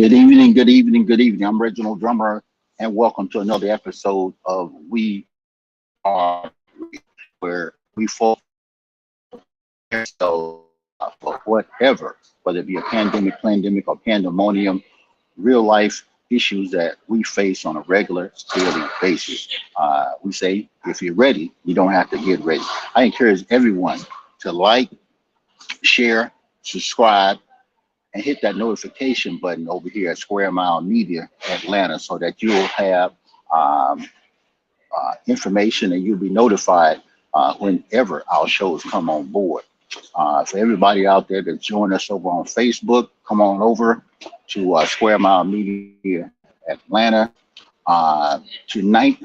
Good evening, good evening, good evening. I'm Reginal Drummer, and welcome to another episode of We Are, where we focus ourselves for whatever, whether it be a pandemic, or pandemonium, real life issues that we face on a regular daily basis. We say, if you're ready, you don't have to get ready. I encourage everyone to like, share, subscribe, and hit that notification button over here at Square Mile Media Atlanta so that you'll have um, information and you'll be notified whenever our shows come on board. For everybody out there that join us over on Facebook, come on over to Square Mile Media Atlanta. Tonight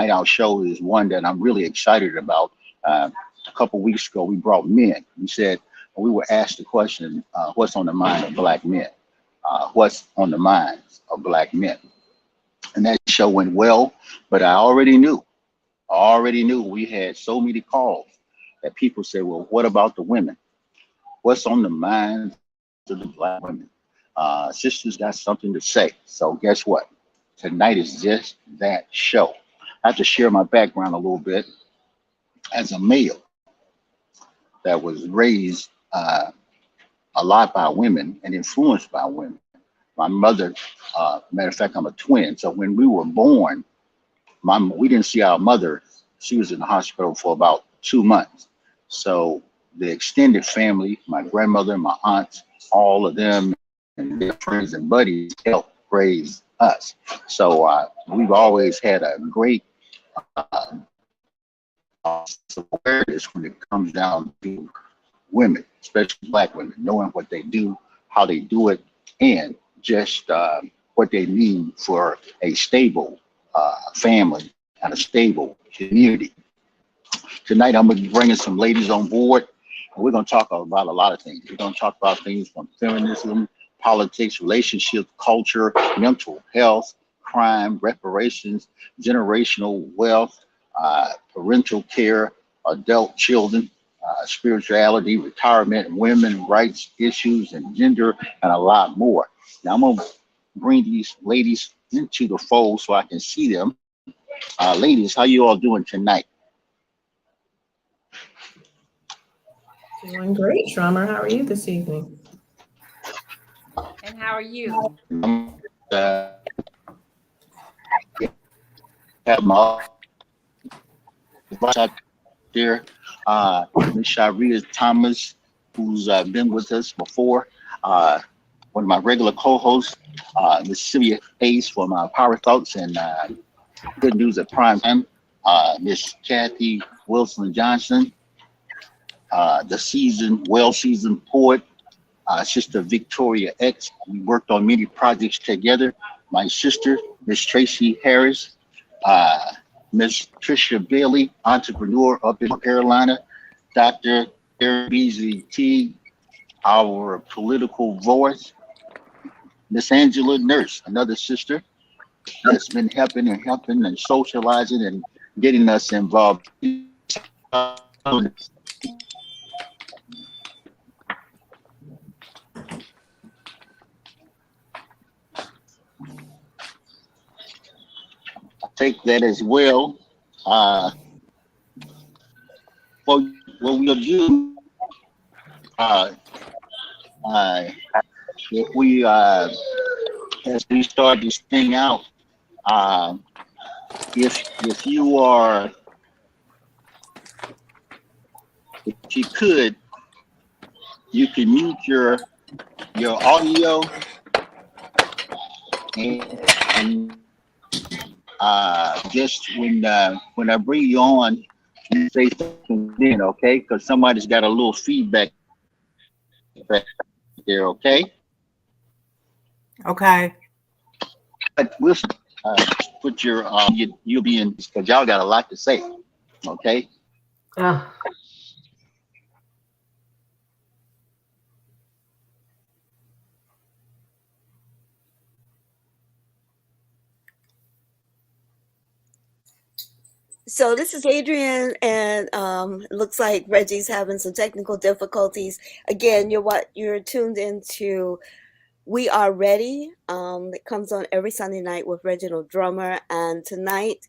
our show is one that I'm really excited about. A couple weeks ago, we brought men. We were asked the question, what's on the mind of black men? What's on the minds of black men? And that show went well, but I already knew we had so many calls that people say, well, what about the women? What's on the minds of the black women? Sisters got something to say. So guess what? Tonight is just that show. I have to share my background a little bit. As a male that was raised a lot by women and influenced by women. My mother, matter of fact, I'm a twin. So when we were born, we didn't see our mother. She was in the hospital for about 2 months. So the extended family, my grandmother, my aunts, all of them and their friends and buddies helped raise us. So we've always had a great awareness when it comes down to women, especially black women, knowing what they do, how they do it, and just what they mean for a stable family and a stable community. Tonight, I'm going to be bringing some ladies on board, and we're going to talk about a lot of things. We're going to talk about things from feminism, politics, relationships, culture, mental health, crime, reparations, generational wealth, parental care, adult children, spirituality, retirement, women rights issues, and gender, and a lot more. Now, I'm going to bring these ladies into the fold so I can see them. Ladies, how you all doing tonight? Doing great, Drummer. How are you this evening? And how are you? Uh, have my out there, Ms. Sharia Thomas, who's been with us before. One of my regular co-hosts, Ms. Sylvia Hayes for my Power Thoughts and Good News at Prime Time. Miss Kathy Wilson Johnson, the well-seasoned poet, Sister Victoria X. We worked on many projects together. My sister, Miss Tracy Harris, Miss Tricia Bailey, entrepreneur up in North Carolina, Dr. Eric Beasley T, our political voice, Miss Angela Nurse, another sister that's been helping and socializing and getting us involved. Take that as well. What we'll do, if we, as we start this thing out, if you are, if you could, you can mute your audio and just when I bring you on, you say something then, okay? Because somebody's got a little feedback back there, okay? Okay. But we'll put your you'll be in because y'all got a lot to say, okay? So this is Adrian, and it looks like Reggie's having some technical difficulties. Again, you're tuned into We Are Ready. It comes on every Sunday night with Reginal Drummer. And tonight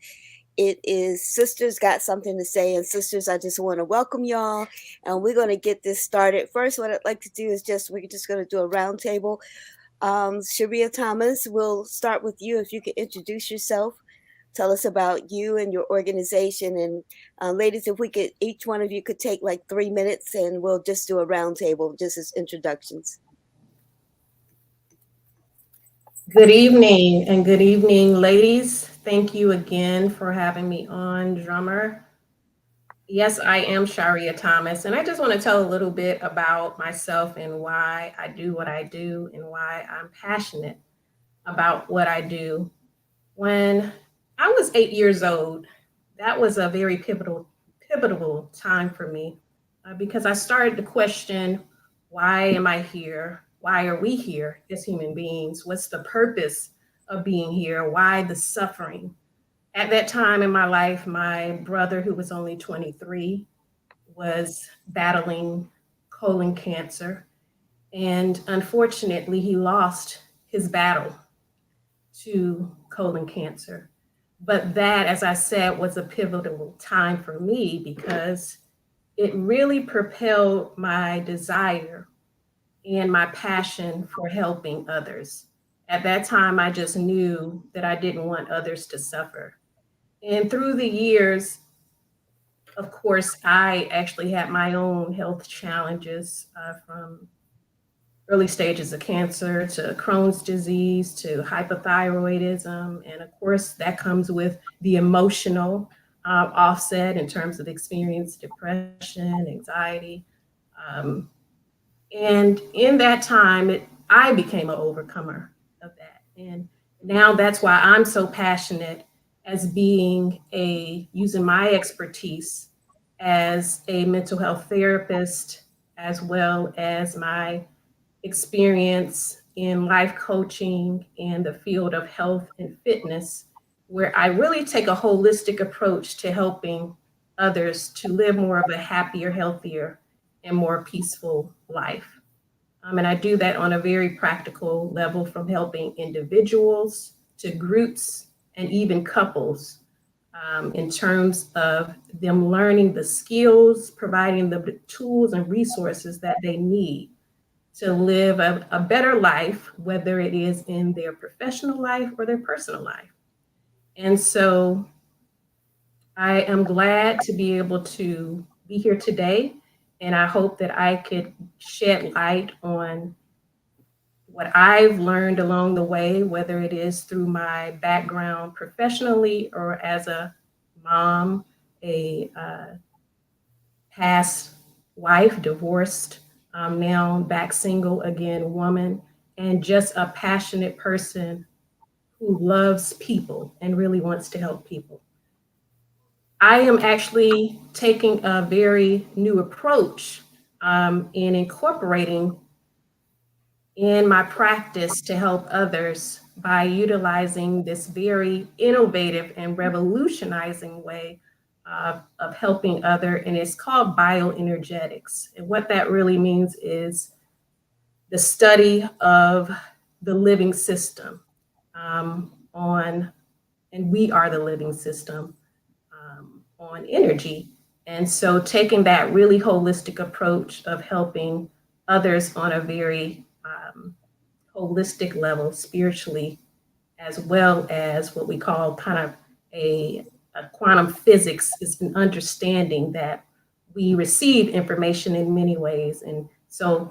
it is Sisters Got Something to Say. And Sisters, I just want to welcome y'all. And we're going to get this started. First, what I'd like to do is we're just going to do a round table. Sharia Thomas, we'll start with you. If you could introduce yourself, tell us about you and your organization. And ladies, if we could, each one of you could take like 3 minutes and we'll just do a round table just as introductions. Good evening and good evening, ladies. Thank you again for having me on, Drummer. Yes, I am Sharia Thomas, and I just want to tell a little bit about myself and why I do what I do and why I'm passionate about what I do. When I was 8 years old, that was a very pivotal time for me because I started to question, why am I here? Why are we here as human beings? What's the purpose of being here? Why the suffering? At that time in my life, my brother, who was only 23, was battling colon cancer. And unfortunately, he lost his battle to colon cancer. But that, as I said, was a pivotal time for me because it really propelled my desire and my passion for helping others. At that time, I just knew that I didn't want others to suffer. And through the years, of course, I actually had my own health challenges from early stages of cancer to Crohn's disease to hypothyroidism. And of course, that comes with the emotional offset in terms of experience, depression, anxiety. Um, and in that time, I became an overcomer of that. And now that's why I'm so passionate as being using my expertise as a mental health therapist, as well as my experience in life coaching and the field of health and fitness, where I really take a holistic approach to helping others to live more of a happier, healthier, and more peaceful life. And I do that on a very practical level, from helping individuals to groups and even couples in terms of them learning the skills, providing the tools and resources that they need to live a better life, whether it is in their professional life or their personal life. And so I am glad to be able to be here today. And I hope that I could shed light on what I've learned along the way, whether it is through my background professionally or as a mom, a past wife, divorced, now back single again, woman, and just a passionate person who loves people and really wants to help people. I am actually taking a very new approach in incorporating in my practice to help others by utilizing this very innovative and revolutionizing way of helping other, and it's called bioenergetics. And what that really means is the study of the living system and we are the living system on energy. And so taking that really holistic approach of helping others on a very holistic level, spiritually, as well as what we call kind of a quantum physics, is an understanding that we receive information in many ways. And so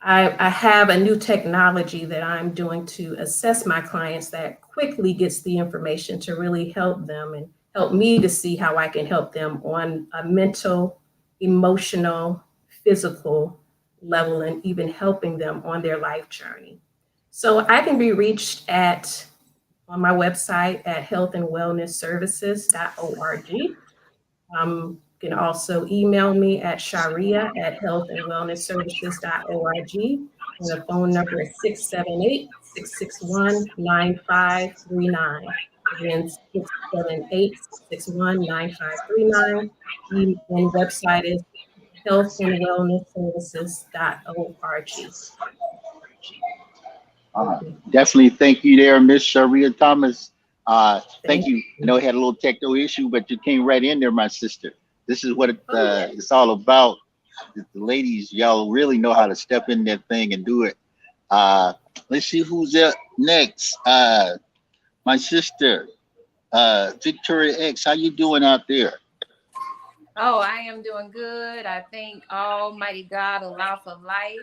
I have a new technology that I'm doing to assess my clients that quickly gets the information to really help them and help me to see how I can help them on a mental, emotional, physical level, and even helping them on their life journey. So I can be reached on my website at healthandwellnessservices.org. You can also email me at sharia@healthandwellnessservices.org. And the phone number is 678-661-9539. Again, 678-661-9539. And website is healthandwellnessservices.org. Definitely thank you there, Miss Sharia Thomas. Thank Thank you. I know we had a little technical issue, but you came right in there, my sister. This is what it's all about. The ladies, y'all really know how to step in that thing and do it. Let's see who's up next. My sister, Victoria X. How you doing out there? Oh, I am doing good. I thank Almighty God, Allah for life.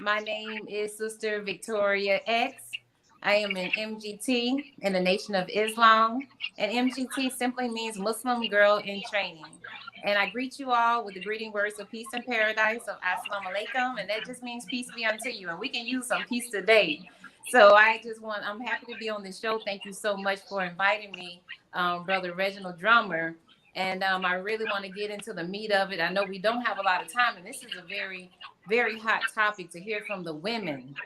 My name is Sister Victoria X. I am an MGT in the Nation of Islam, and MGT simply means Muslim Girl in Training. And I greet you all with the greeting words of peace and paradise of Assalamu alaikum, and that just means peace be unto you. And we can use some peace today. So I'm happy to be on the show. Thank you so much for inviting me, Brother Reginald Drummer. And I really want to get into the meat of it. I know we don't have a lot of time, and this is a very, very hot topic to hear from the women,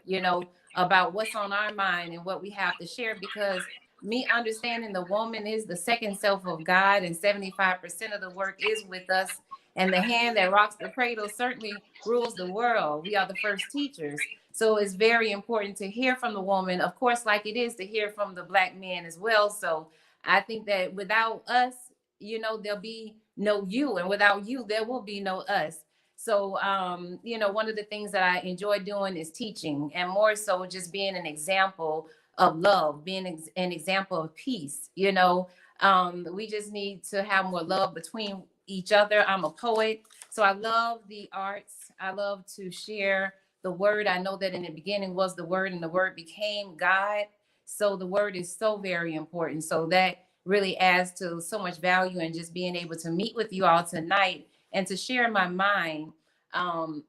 about what's on our mind and what we have to share, because me understanding the woman is the second self of God, and 75% of the work is with us. And the hand that rocks the cradle certainly rules the world. We are the first teachers. So it's very important to hear from the woman, of course, like it is to hear from the Black men as well. So I think that without us, there'll be no you, and without you, there will be no us. So, one of the things that I enjoy doing is teaching, and more so just being an example of love, being an example of peace. We just need to have more love between each other. I'm a poet, so I love the arts. I love to share the word. I know that in the beginning was the word, and the word became God. So the word is so very important. So that really adds to so much value, and just being able to meet with you all tonight and to share my mind.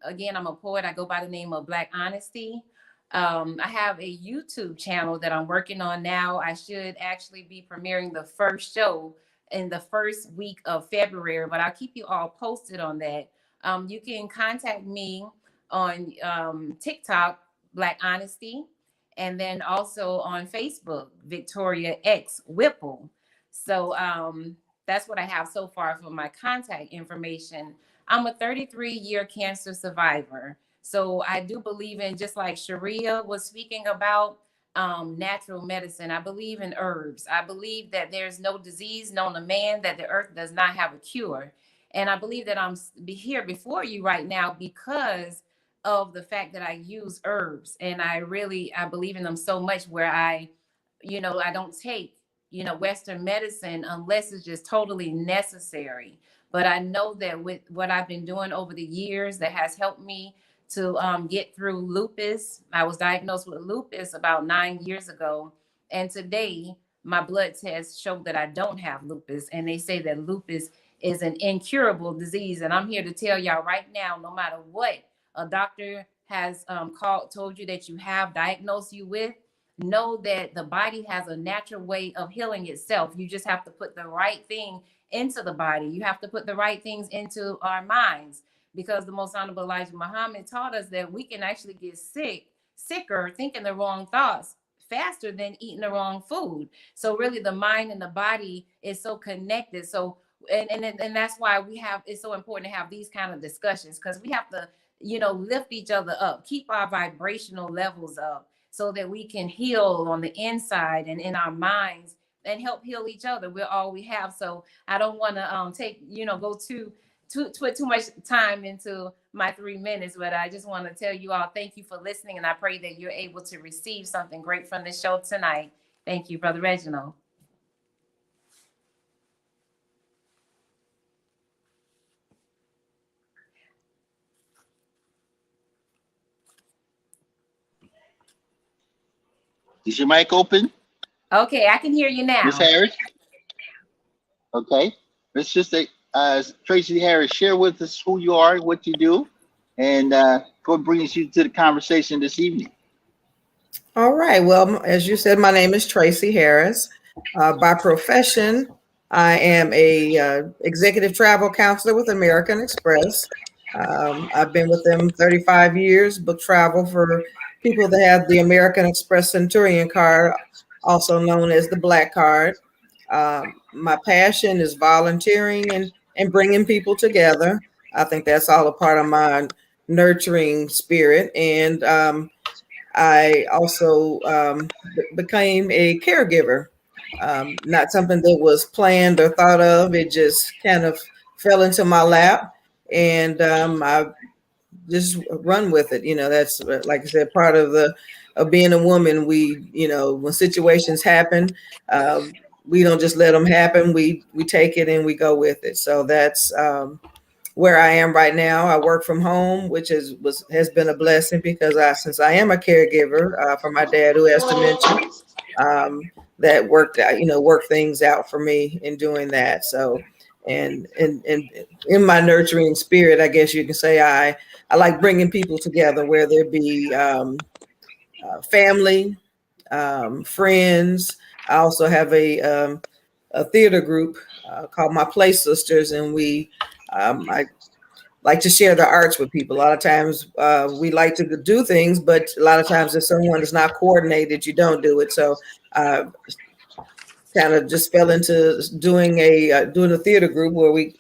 Again, I'm a poet. I go by the name of Black Honesty. I have a YouTube channel that I'm working on now. I should actually be premiering the first show in the first week of February, but I'll keep you all posted on that. You can contact me on TikTok, Black Honesty, and then also on Facebook, Victoria X Whipple. So that's what I have so far for my contact information. I'm a 33-year cancer survivor. So I do believe in, just like Sharia was speaking about, natural medicine. I believe in herbs. I believe that there's no disease known to man that the earth does not have a cure. And I believe that I'm here before you right now because of the fact that I use herbs. And I believe in them so much, where I don't take Western medicine unless it's just totally necessary. But I know that with what I've been doing over the years, that has helped me to get through lupus. I was diagnosed with lupus about 9 years ago. And today, my blood tests show that I don't have lupus. And they say that lupus is an incurable disease. And I'm here to tell y'all right now, no matter what a doctor has told you that you have, diagnosed you with, know that the body has a natural way of healing itself. You just have to put the right thing into the body. You have to put the right things into our minds, because the most honorable Elijah Muhammad taught us that we can actually get sicker thinking the wrong thoughts faster than eating the wrong food. So really the mind and the body is so connected. So and that's why it's so important to have these kind of discussions, because we have to lift each other up, keep our vibrational levels up, so that we can heal on the inside and in our minds, and help heal each other. We're all we have. So I don't want to go too much time into my 3 minutes, but I just want to tell you all thank you for listening, and I pray that you're able to receive something great from this show tonight. Thank you, Brother Reginald. Is your mic open? Okay, I can hear you now. Miss Harris? Okay. Let's just say, Tracy Harris, share with us who you are, what you do, and what brings you to the conversation this evening. All right. Well, as you said, my name is Tracy Harris. By profession, I am a executive travel counselor with American Express. I've been with them 35 years, book travel for people that have the American Express Centurion card, also known as the Black Card. My passion is volunteering and bringing people together. I think that's all a part of my nurturing spirit. And I also became a caregiver. Not something that was planned or thought of. It just kind of fell into my lap, and I just run with it. That's like I said, part of the of being a woman. We, when situations happen, uh, we don't just let them happen. We take it and we go with it. So that's where I am right now. I work from home, which has been a blessing because since I am a caregiver for my dad who has dementia, that worked things out for me in doing that. So, and in my nurturing spirit, I guess you can say I like bringing people together, where there be family, friends. I also have a theater group called my Play Sisters, and I like to share the arts with people. A lot of times we like to do things, but a lot of times if someone is not coordinated, you don't do it. So uh, kind of just fell into doing a theater group where we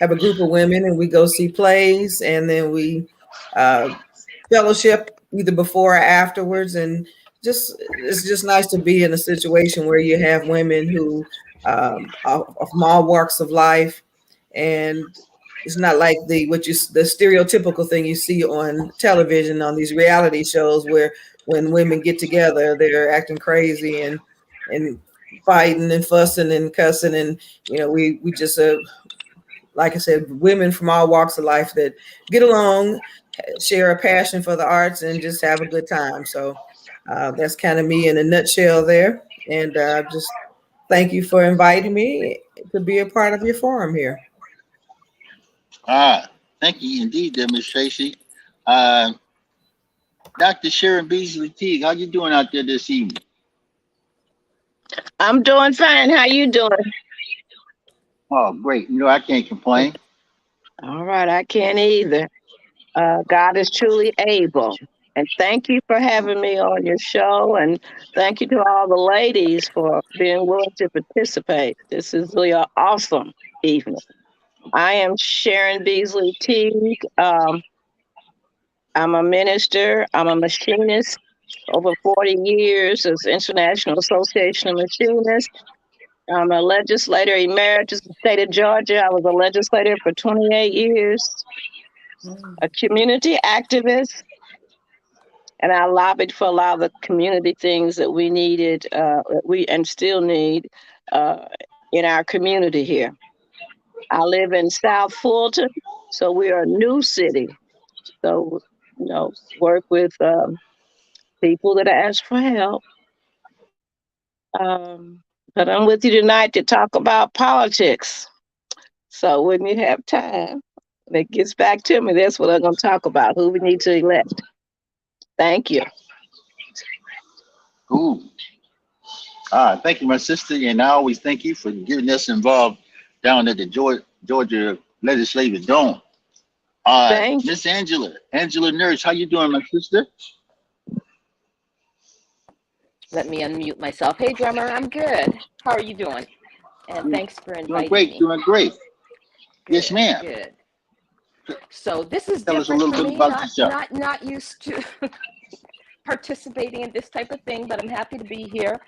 have a group of women and we go see plays, and then we uh, fellowship either before or afterwards. And it's just nice to be in a situation where you have women who from all walks of life, and it's not like the stereotypical thing you see on television on these reality shows where when women get together they're acting crazy and fighting and fussing and cussing. And we just like I said, women from all walks of life that get along, share a passion for the arts, and just have a good time. So that's kind of me in a nutshell there. And just thank you for inviting me to be a part of your forum here. Thank you indeed, there, Miss Tracy. Uh, Dr. Sharon Beasley Teague, how you doing out there this evening? I'm doing fine. How you doing? Oh, great. I can't complain. All right, I can't either. God is truly able. And thank you for having me on your show. And thank you to all the ladies for being willing to participate. This is really an awesome evening. I am Sharon Beasley Teague. I'm a minister. I'm a machinist. Over 40 years as International Association of Machinists. I'm a legislator emeritus in the state of Georgia. I was a legislator for 28 years, a community activist, and I lobbied for a lot of the community things that we needed, and still need in our community here. I live in South Fulton, so we are a new city. So, work with people that ask for help. But I'm with you tonight to talk about politics. So when you have time, when it gets back to me, that's what I'm going to talk about, who we need to elect. Thank you. Ooh. Thank you, my sister. And I always thank you for getting us involved down at the Georgia Legislative Dome. Miss Angela Nurse, how you doing, my sister? Let me unmute myself. Hey, drummer, I'm good. How are you doing? And thanks for inviting me. Doing great. Good, yes, ma'am. Good. So this is Tell us a different little for bit me. about yourself. Not used to participating in this type of thing, but I'm happy to be here.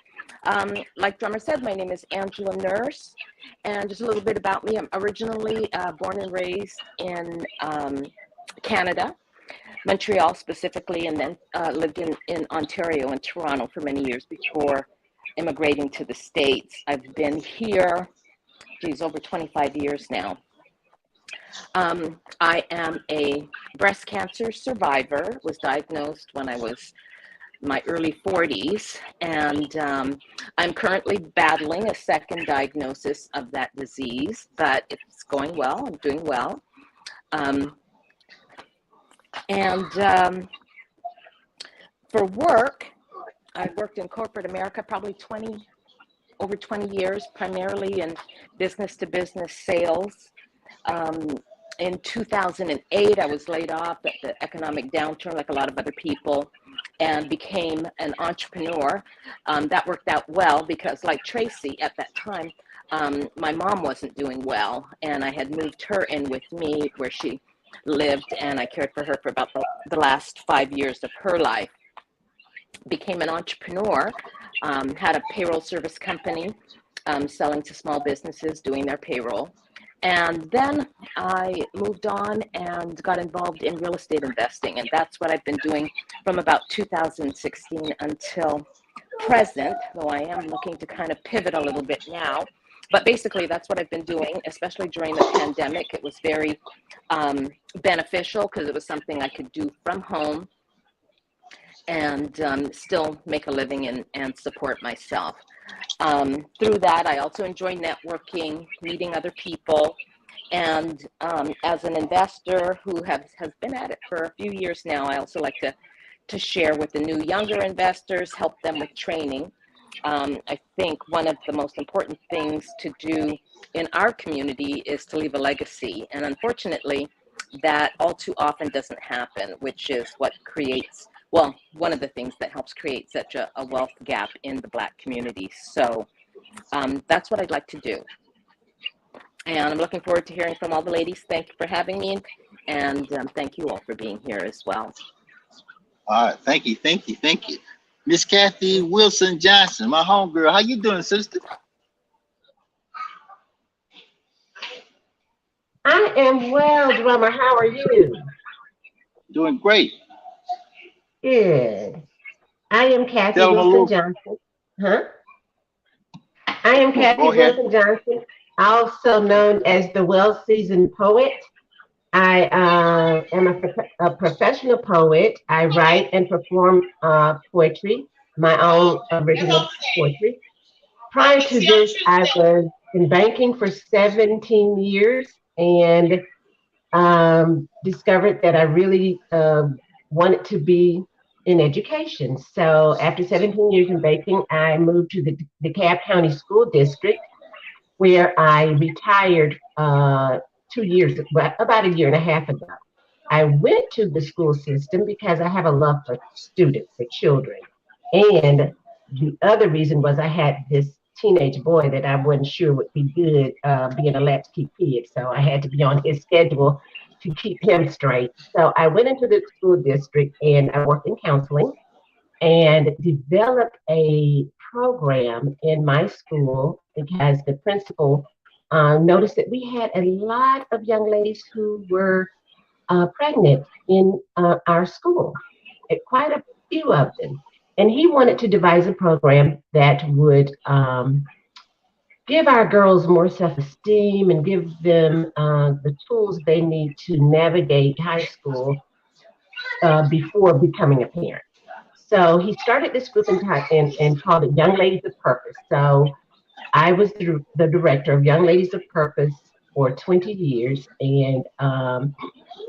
Like drummer said, my name is Angela Nurse, and just a little bit about me. I'm originally born and raised in Canada. Montreal specifically, and then lived in Ontario and Toronto for many years before immigrating to the States. I've been here, over 25 years now. I am a breast cancer survivor, was diagnosed when I was my early 40s, and I'm currently battling a second diagnosis of that disease, but it's going well, I'm doing well. And for work, I've worked in corporate America probably over 20 years, primarily in business-to-business sales. In 2008, I was laid off at the economic downturn, like a lot of other people, and became an entrepreneur. That worked out well because, like Tracy, at that time, my mom wasn't doing well, and I had moved her in with me where she lived, and I cared for her for about the last 5 years of her life. became an entrepreneur, had a payroll service company, selling to small businesses, doing their payroll. And then I moved on and got involved in real estate investing. And that's what I've been doing from about 2016 until present, though I am looking to kind of pivot a little bit now. But basically, that's what I've been doing, especially during the pandemic. It was very beneficial because it was something I could do from home and still make a living and support myself. Through that, I also enjoy networking, meeting other people. And as an investor who has been at it for a few years now, I also like to share with the new younger investors, help them with training. I think one of the most important things to do in our community is to leave a legacy. And unfortunately, that all too often doesn't happen, which is what creates, well, one of the things that helps create such a wealth gap in the Black community. So that's what I'd like to do. And I'm looking forward to hearing from all the ladies. Thank you for having me. And thank you all for being here as well. All right, thank you. Miss Kathy Wilson Johnson, my homegirl. How you doing, sister? I am well, drummer. How are you? Doing great. Good. I am Kathy Tell them a Wilson little. Johnson. Huh? I am Kathy Go ahead. Wilson Johnson, also known as the well-seasoned poet. I am a professional poet. I write and perform poetry, my own original poetry. Prior to this, I was in banking for 17 years and discovered that I really wanted to be in education. So after 17 years in banking, I moved to the DeKalb County School District, where I retired 2 years, well, about a year and a half ago. I went to the school system because I have a love for students, for children. And the other reason was I had this teenage boy that I wasn't sure would be good being a latchkey kid. So I had to be on his schedule to keep him straight. So I went into the school district and I worked in counseling and developed a program in my school because the principal noticed that we had a lot of young ladies who were pregnant in our school, quite a few of them. And he wanted to devise a program that would give our girls more self-esteem and give them the tools they need to navigate high school before becoming a parent. So he started this group and called it Young Ladies of Purpose. So I was the director of Young Ladies of Purpose for 20 years, and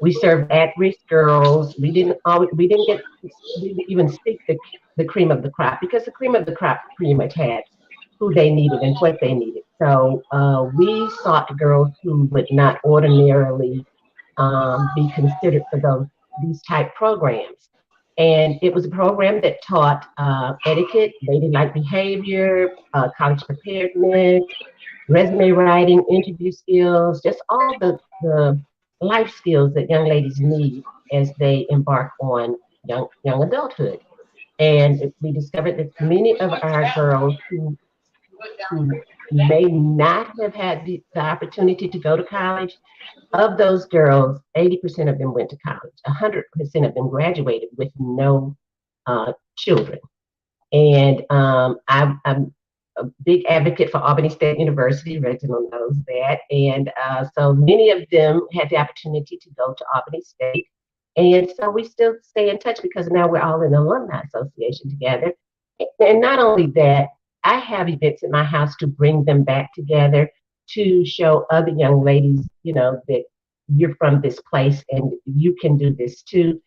we served at-risk girls. We didn't even speak the cream of the crop because the cream of the crop pretty much had who they needed and what they needed. So we sought girls who would not ordinarily be considered for these type programs. And it was a program that taught etiquette, ladylike behavior, college preparedness, resume writing, interview skills, just all the life skills that young ladies need as they embark on young adulthood. And we discovered that many of our girls who may not have had the opportunity to go to college, of those girls, 80% of them went to college. 100% of them graduated with no children. And I'm a big advocate for Albany State University. Reginald knows that. And so many of them had the opportunity to go to Albany State. And so we still stay in touch because now we're all in the Alumni Association together. And not only that, I have events at my house to bring them back together to show other young ladies, you know, that you're from this place and you can do this too.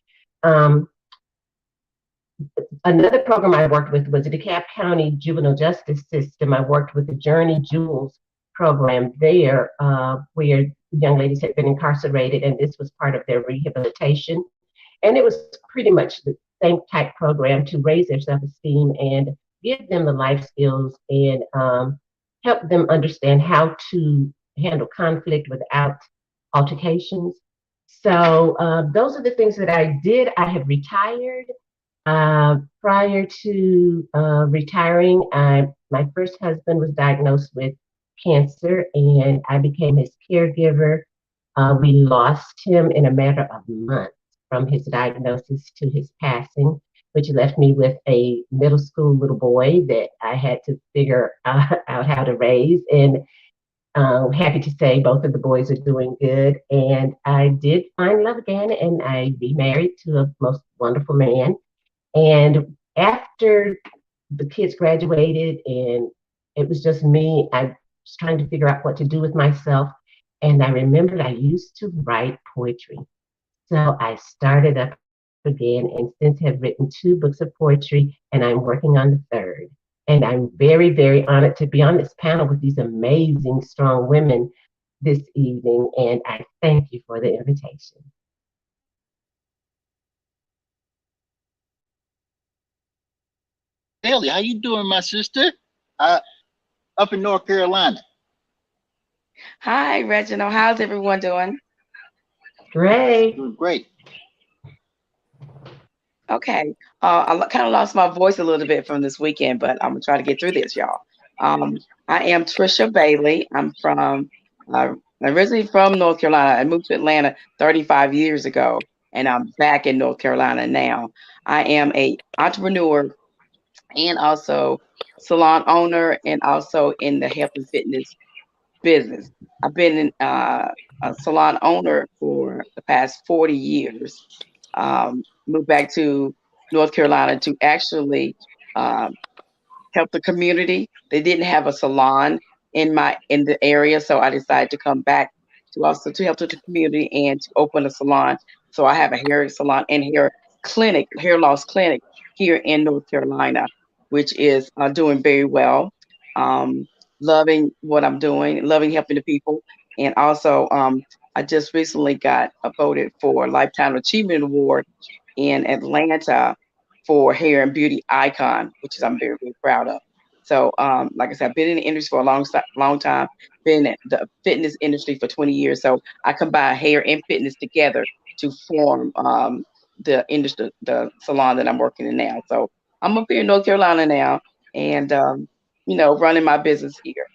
Another program I worked with was the DeKalb County Juvenile Justice System. I worked with the Journey Jewels program there, where young ladies had been incarcerated, and this was part of their rehabilitation. And it was pretty much the same type program to raise their self-esteem and give them the life skills and help them understand how to handle conflict without altercations. So those are the things that I did. I have retired. Prior to retiring, my first husband was diagnosed with cancer, and I became his caregiver. We lost him in a matter of months from his diagnosis to his passing, which left me with a middle school little boy that I had to figure out how to raise. And happy to say both of the boys are doing good. And I did find love again, and I remarried to a most wonderful man. And after the kids graduated and it was just me, I was trying to figure out what to do with myself. And I remembered I used to write poetry. So I started up again and since have written 2 books of poetry, and I'm working on the third. And I'm very, very honored to be on this panel with these amazing, strong women this evening. And I thank you for the invitation. Haley, how you doing, my sister? Up in North Carolina. Hi, Reginald. How's everyone doing? Great. Doing great. Okay. I kind of lost my voice a little bit from this weekend, but I'm gonna try to get through this, y'all. I am Trisha Bailey. I'm from originally from North Carolina. I moved to Atlanta 35 years ago, and I'm back in North Carolina now. I am a entrepreneur and also salon owner, and also in the health and fitness business. I've been a salon owner for the past 40 years. Moved back to North Carolina to actually um, help the community. They didn't have a salon in the area, so I decided to come back to also to help the community and to open a salon. So I have a hair salon and hair loss clinic here in North Carolina, which is doing very well. Um, Loving what I'm doing, loving helping the people, and also I just recently got voted for Lifetime Achievement Award in Atlanta for hair and beauty icon, which is I'm very, very proud of. So, like I said, I've been in the industry for a long time, been in the fitness industry for 20 years. So I combine hair and fitness together to form the industry, the salon that I'm working in now. So I'm up here in North Carolina now and, running my business here.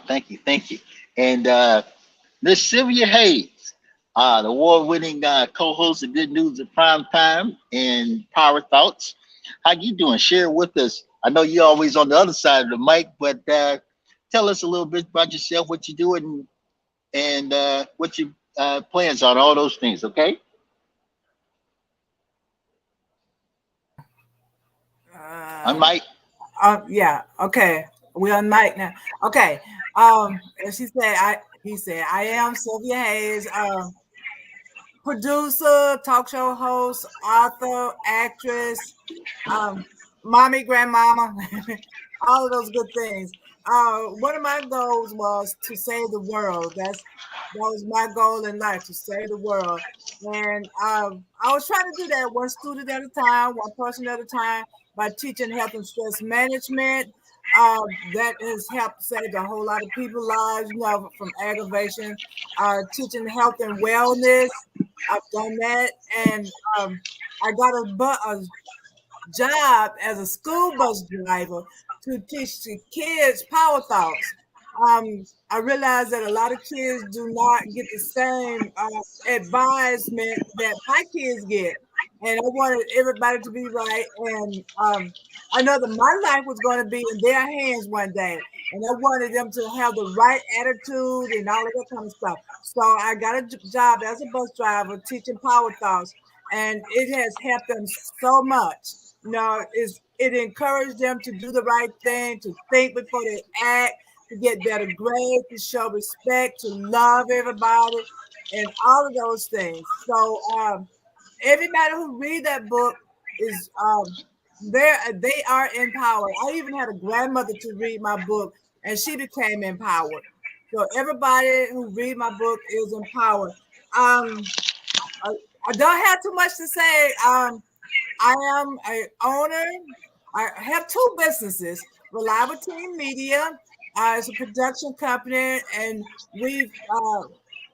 Thank you, thank you. And Miss Sylvia Hayes, the award-winning co-host of Good News at Prime Time and Power Thoughts. How you doing? Share with us. I know you're always on the other side of the mic, but tell us a little bit about yourself, what you're doing, and what your plans are, all those things. Okay. On mic. Yeah. Okay. We on mic now. Okay. As he said, I am Sylvia Hayes, producer, talk show host, author, actress, mommy, grandmama, all of those good things. One of my goals was to save the world. That was my goal in life, to save the world. And I was trying to do that one student at a time, one person at a time, by teaching health and stress management. That has helped save a whole lot of people's lives, from aggravation. Teaching health and wellness, I've done that. And I got a job as a school bus driver to teach the kids power thoughts. I realized that a lot of kids do not get the same advisement that my kids get. And I wanted everybody to be right. And I know that my life was going to be in their hands one day. And I wanted them to have the right attitude and all of that kind of stuff. So I got a job as a bus driver teaching power thoughts. And it has helped them so much. It encouraged them to do the right thing, to think before they act, to get better grades, to show respect, to love everybody, and all of those things. So everybody who read that book is they are empowered. I even had a grandmother to read my book, and she became empowered. So everybody who read my book is empowered. I don't have too much to say. I am an owner. I have 2 businesses. Reliable Team Media is a production company, and we've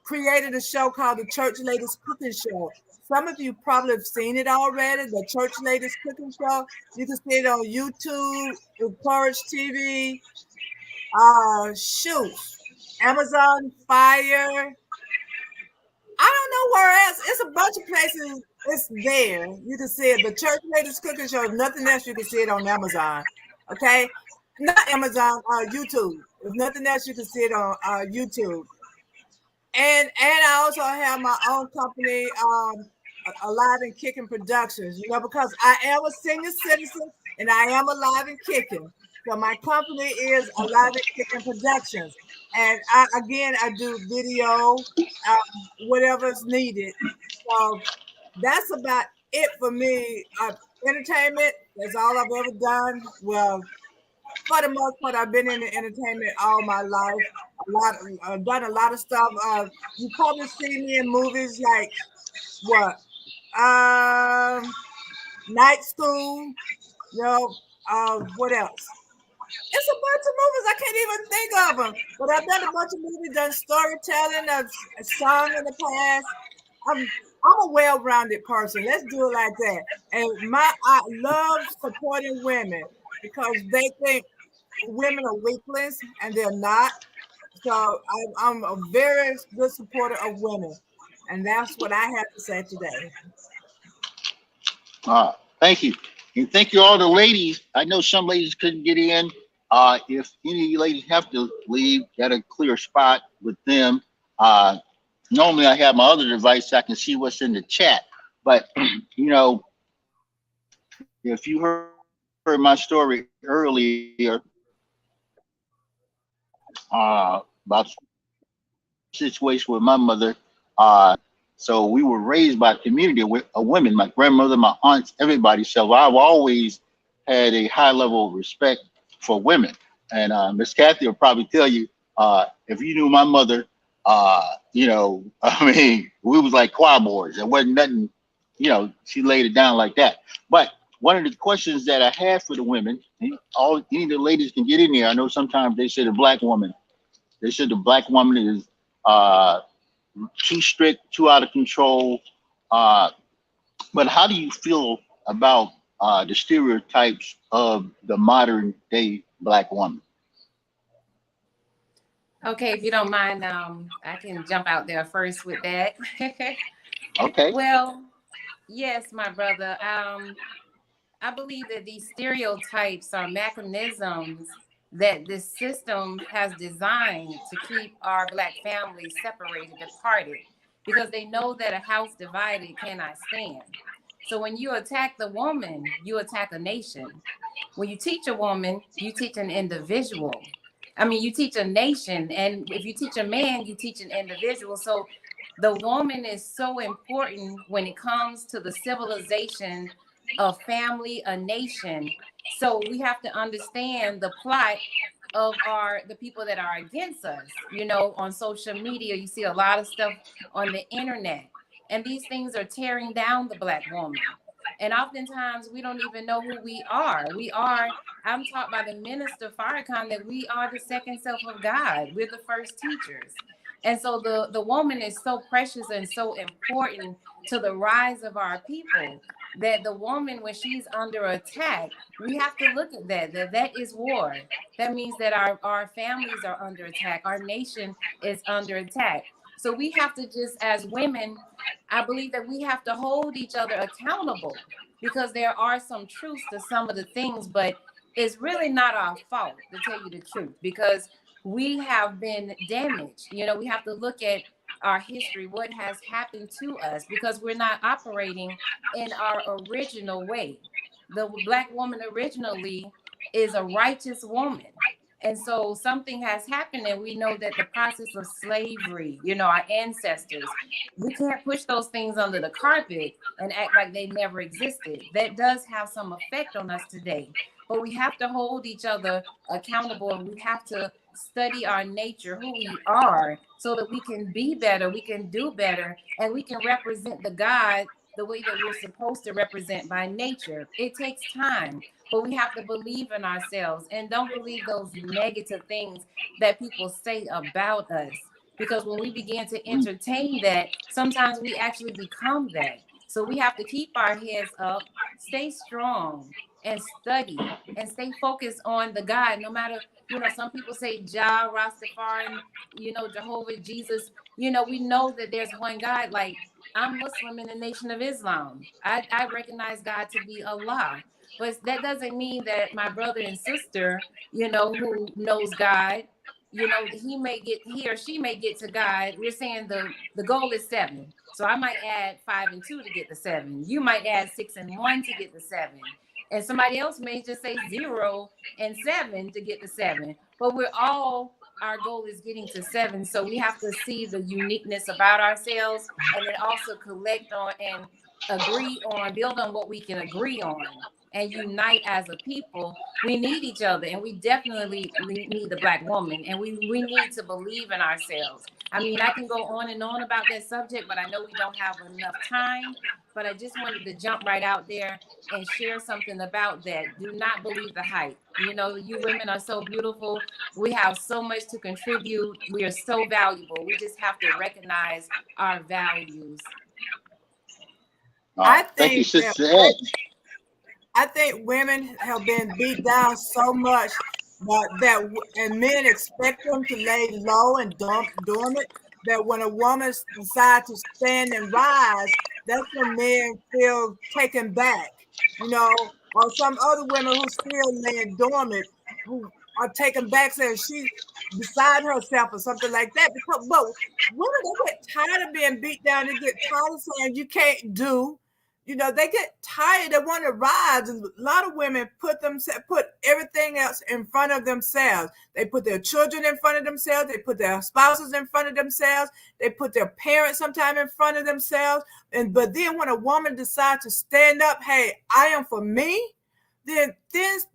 created a show called the Church Ladies Cooking Show some of you probably have seen it already, the Church Ladies Cooking Show. You can see it on YouTube, Courage TV, shoot, Amazon Fire. I don't know where else. It's a bunch of places. It's there. You can see it. The Church Ladies Cooking Show. If nothing else, you can see it on Amazon. Okay, not Amazon. YouTube. If nothing else, you can see it on YouTube. And I also have my own company, Alive and Kicking Productions. You know, because I am a senior citizen and I am alive and kicking. So my company is Alive and Kicking Productions. And I do video, whatever's needed. So that's about it for me. Entertainment, that's all I've ever done. Well, for the most part, I've been in the entertainment all my life. I've done a lot of stuff. You probably see me in movies like what? Night School. You know, what else? It's a bunch of movies. I can't even think of them. But I've done a bunch of movies, done storytelling, I've sung in the past. I'm a well-rounded person. Let's do it like that. And I love supporting women because they think women are weaklings and they're not. So I'm a very good supporter of women. And that's what I have to say today. Thank you. And thank you all the ladies. I know some ladies couldn't get in. If any of you ladies have to leave, got a clear spot with them. Normally I have my other device so I can see what's in the chat. But, you know, if you heard my story earlier about situation with my mother, so we were raised by a community of women, my grandmother, my aunts, everybody. So I've always had a high level of respect for women. And Miss Kathy will probably tell you, if you knew my mother, you know, I mean, we was like choir boys. It wasn't nothing, you know, she laid it down like that. But one of the questions that I had for the women, any of the ladies can get in there. I know sometimes they say the black woman is too strict, too out of control. But how do you feel about the stereotypes of the modern day black woman? Okay, if you don't mind, I can jump out there first with that. Okay. Well, yes, my brother. I believe that these stereotypes are mechanisms that the system has designed to keep our black families separated, departed, because they know that a house divided cannot stand. So when you attack the woman, you attack a nation. When you teach a woman, you teach an individual. I mean, you teach a nation. And if you teach a man, you teach an individual. So the woman is so important when it comes to the civilization of family, a nation. So we have to understand the plight of the people that are against us. You know, on social media, you see a lot of stuff on the internet, and these things are tearing down the black woman. And oftentimes we don't even know who we are. I'm taught by the minister Farrakhan that we are the second self of God. We're the first teachers. And so the woman is so precious and so important to the rise of our people, that the woman, when she's under attack, we have to look at that is war. That means that our families are under attack. Our nation is under attack. So we have to just, as women, I believe that we have to hold each other accountable, because there are some truths to some of the things, but it's really not our fault, to tell you the truth, because we have been damaged. You know, we have to look at our history, what has happened to us, because we're not operating in our original way. The black woman originally is a righteous woman. And so something has happened, and we know that the process of slavery, you know, our ancestors, we can't push those things under the carpet and act like they never existed. That does have some effect on us today. But we have to hold each other accountable, and we have to study our nature, who we are, so that we can be better, we can do better, and we can represent the God the way that we're supposed to represent by nature. It takes time, but we have to believe in ourselves and don't believe those negative things that people say about us. Because when we begin to entertain that, sometimes we actually become that. So we have to keep our heads up, stay strong, and study, and stay focused on the God. No matter, some people say Jah, Rastafari, Jehovah, Jesus. We know that there's one God. Like, I'm Muslim in the Nation of Islam. I recognize God to be Allah. But that doesn't mean that my brother and sister, who knows God, he or she may get to God. We're saying the goal is 7. So I might add 5 and 2 to get the 7. You might add 6 and 1 to get the 7. And somebody else may just say 0 and 7 to get the 7. But our goal is getting to 7. So we have to see the uniqueness about ourselves, and then also collect on and build on what we can agree on, and unite as a people. We need each other, and we definitely need the Black woman, and we need to believe in ourselves. I mean, I can go on and on about that subject, but I know we don't have enough time. But I just wanted to jump right out there and share something about that. Do not believe the hype. You women are so beautiful. We have so much to contribute. We are so valuable. We just have to recognize our values. Thank you, Sister Ed. I think women have been beat down so much and men expect them to lay low and dormant, that when a woman decides to stand and rise, that's when men feel taken back, or some other women who still laying dormant, who are taken back, saying she's beside herself or something like that. But women, they get tired of being beat down. They get tired of saying you can't do. They get tired. They want to rise. And a lot of women put everything else in front of themselves. They put their children in front of themselves. They put their spouses in front of themselves. They put their parents sometime in front of themselves. But then when a woman decides to stand up, hey, I am for me, then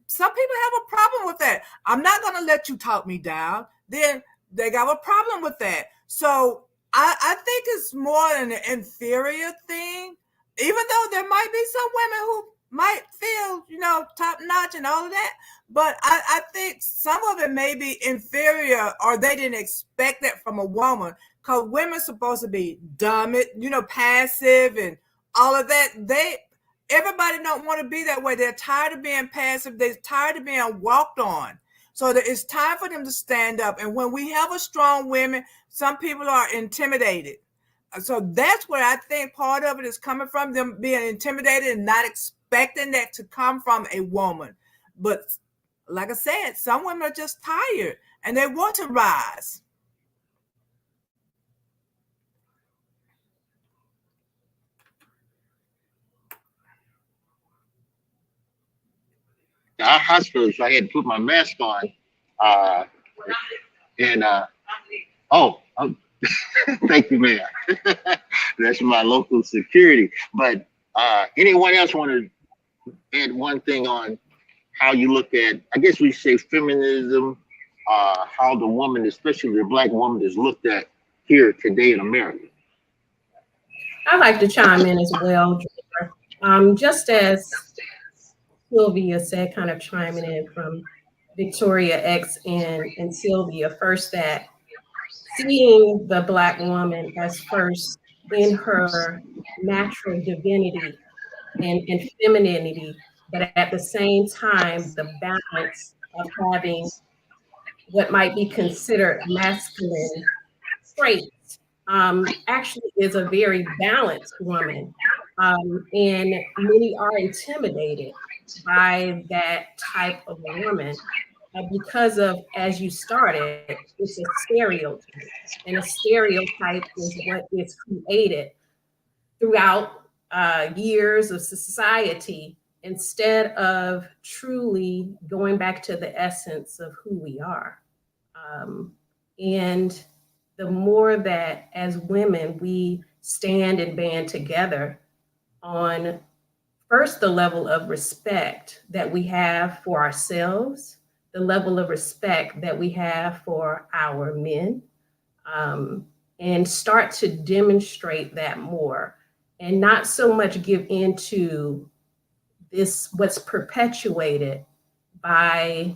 some people have a problem with that. I'm not going to let you talk me down. Then they got a problem with that. So I think it's more an inferior thing. Even though there might be some women who might feel, top notch and all of that, but I think some of it may be inferior, or they didn't expect that from a woman, because women's supposed to be dumb, passive and all of that. Everybody don't want to be that way. They're tired of being passive. They're tired of being walked on. So it's time for them to stand up. And when we have a strong women, some people are intimidated. So that's where I think part of it is coming from, them being intimidated and not expecting that to come from a woman. But like I said, some women are just tired and they want to rise. Our hospital, so I had to put my mask on. Thank you, ma'am. That's my local security. But anyone else want to add one thing on how you look at, I guess we say feminism, how the woman, especially the Black woman, is looked at here today in America? I'd like to chime in as well. Just as Sylvia said, kind of chiming in from Victoria X and Sylvia, first, that seeing the Black woman as first in her natural divinity and femininity, but at the same time, the balance of having what might be considered masculine traits, actually is a very balanced woman. And many are intimidated by that type of a woman because of, as you started, it's a stereotype. And a stereotype is what is created throughout years of society, instead of truly going back to the essence of who we are. And the more that as women we stand and band together on, first, the level of respect that we have for ourselves, the level of respect that we have for our men, and start to demonstrate that more, and not so much give into this, what's perpetuated by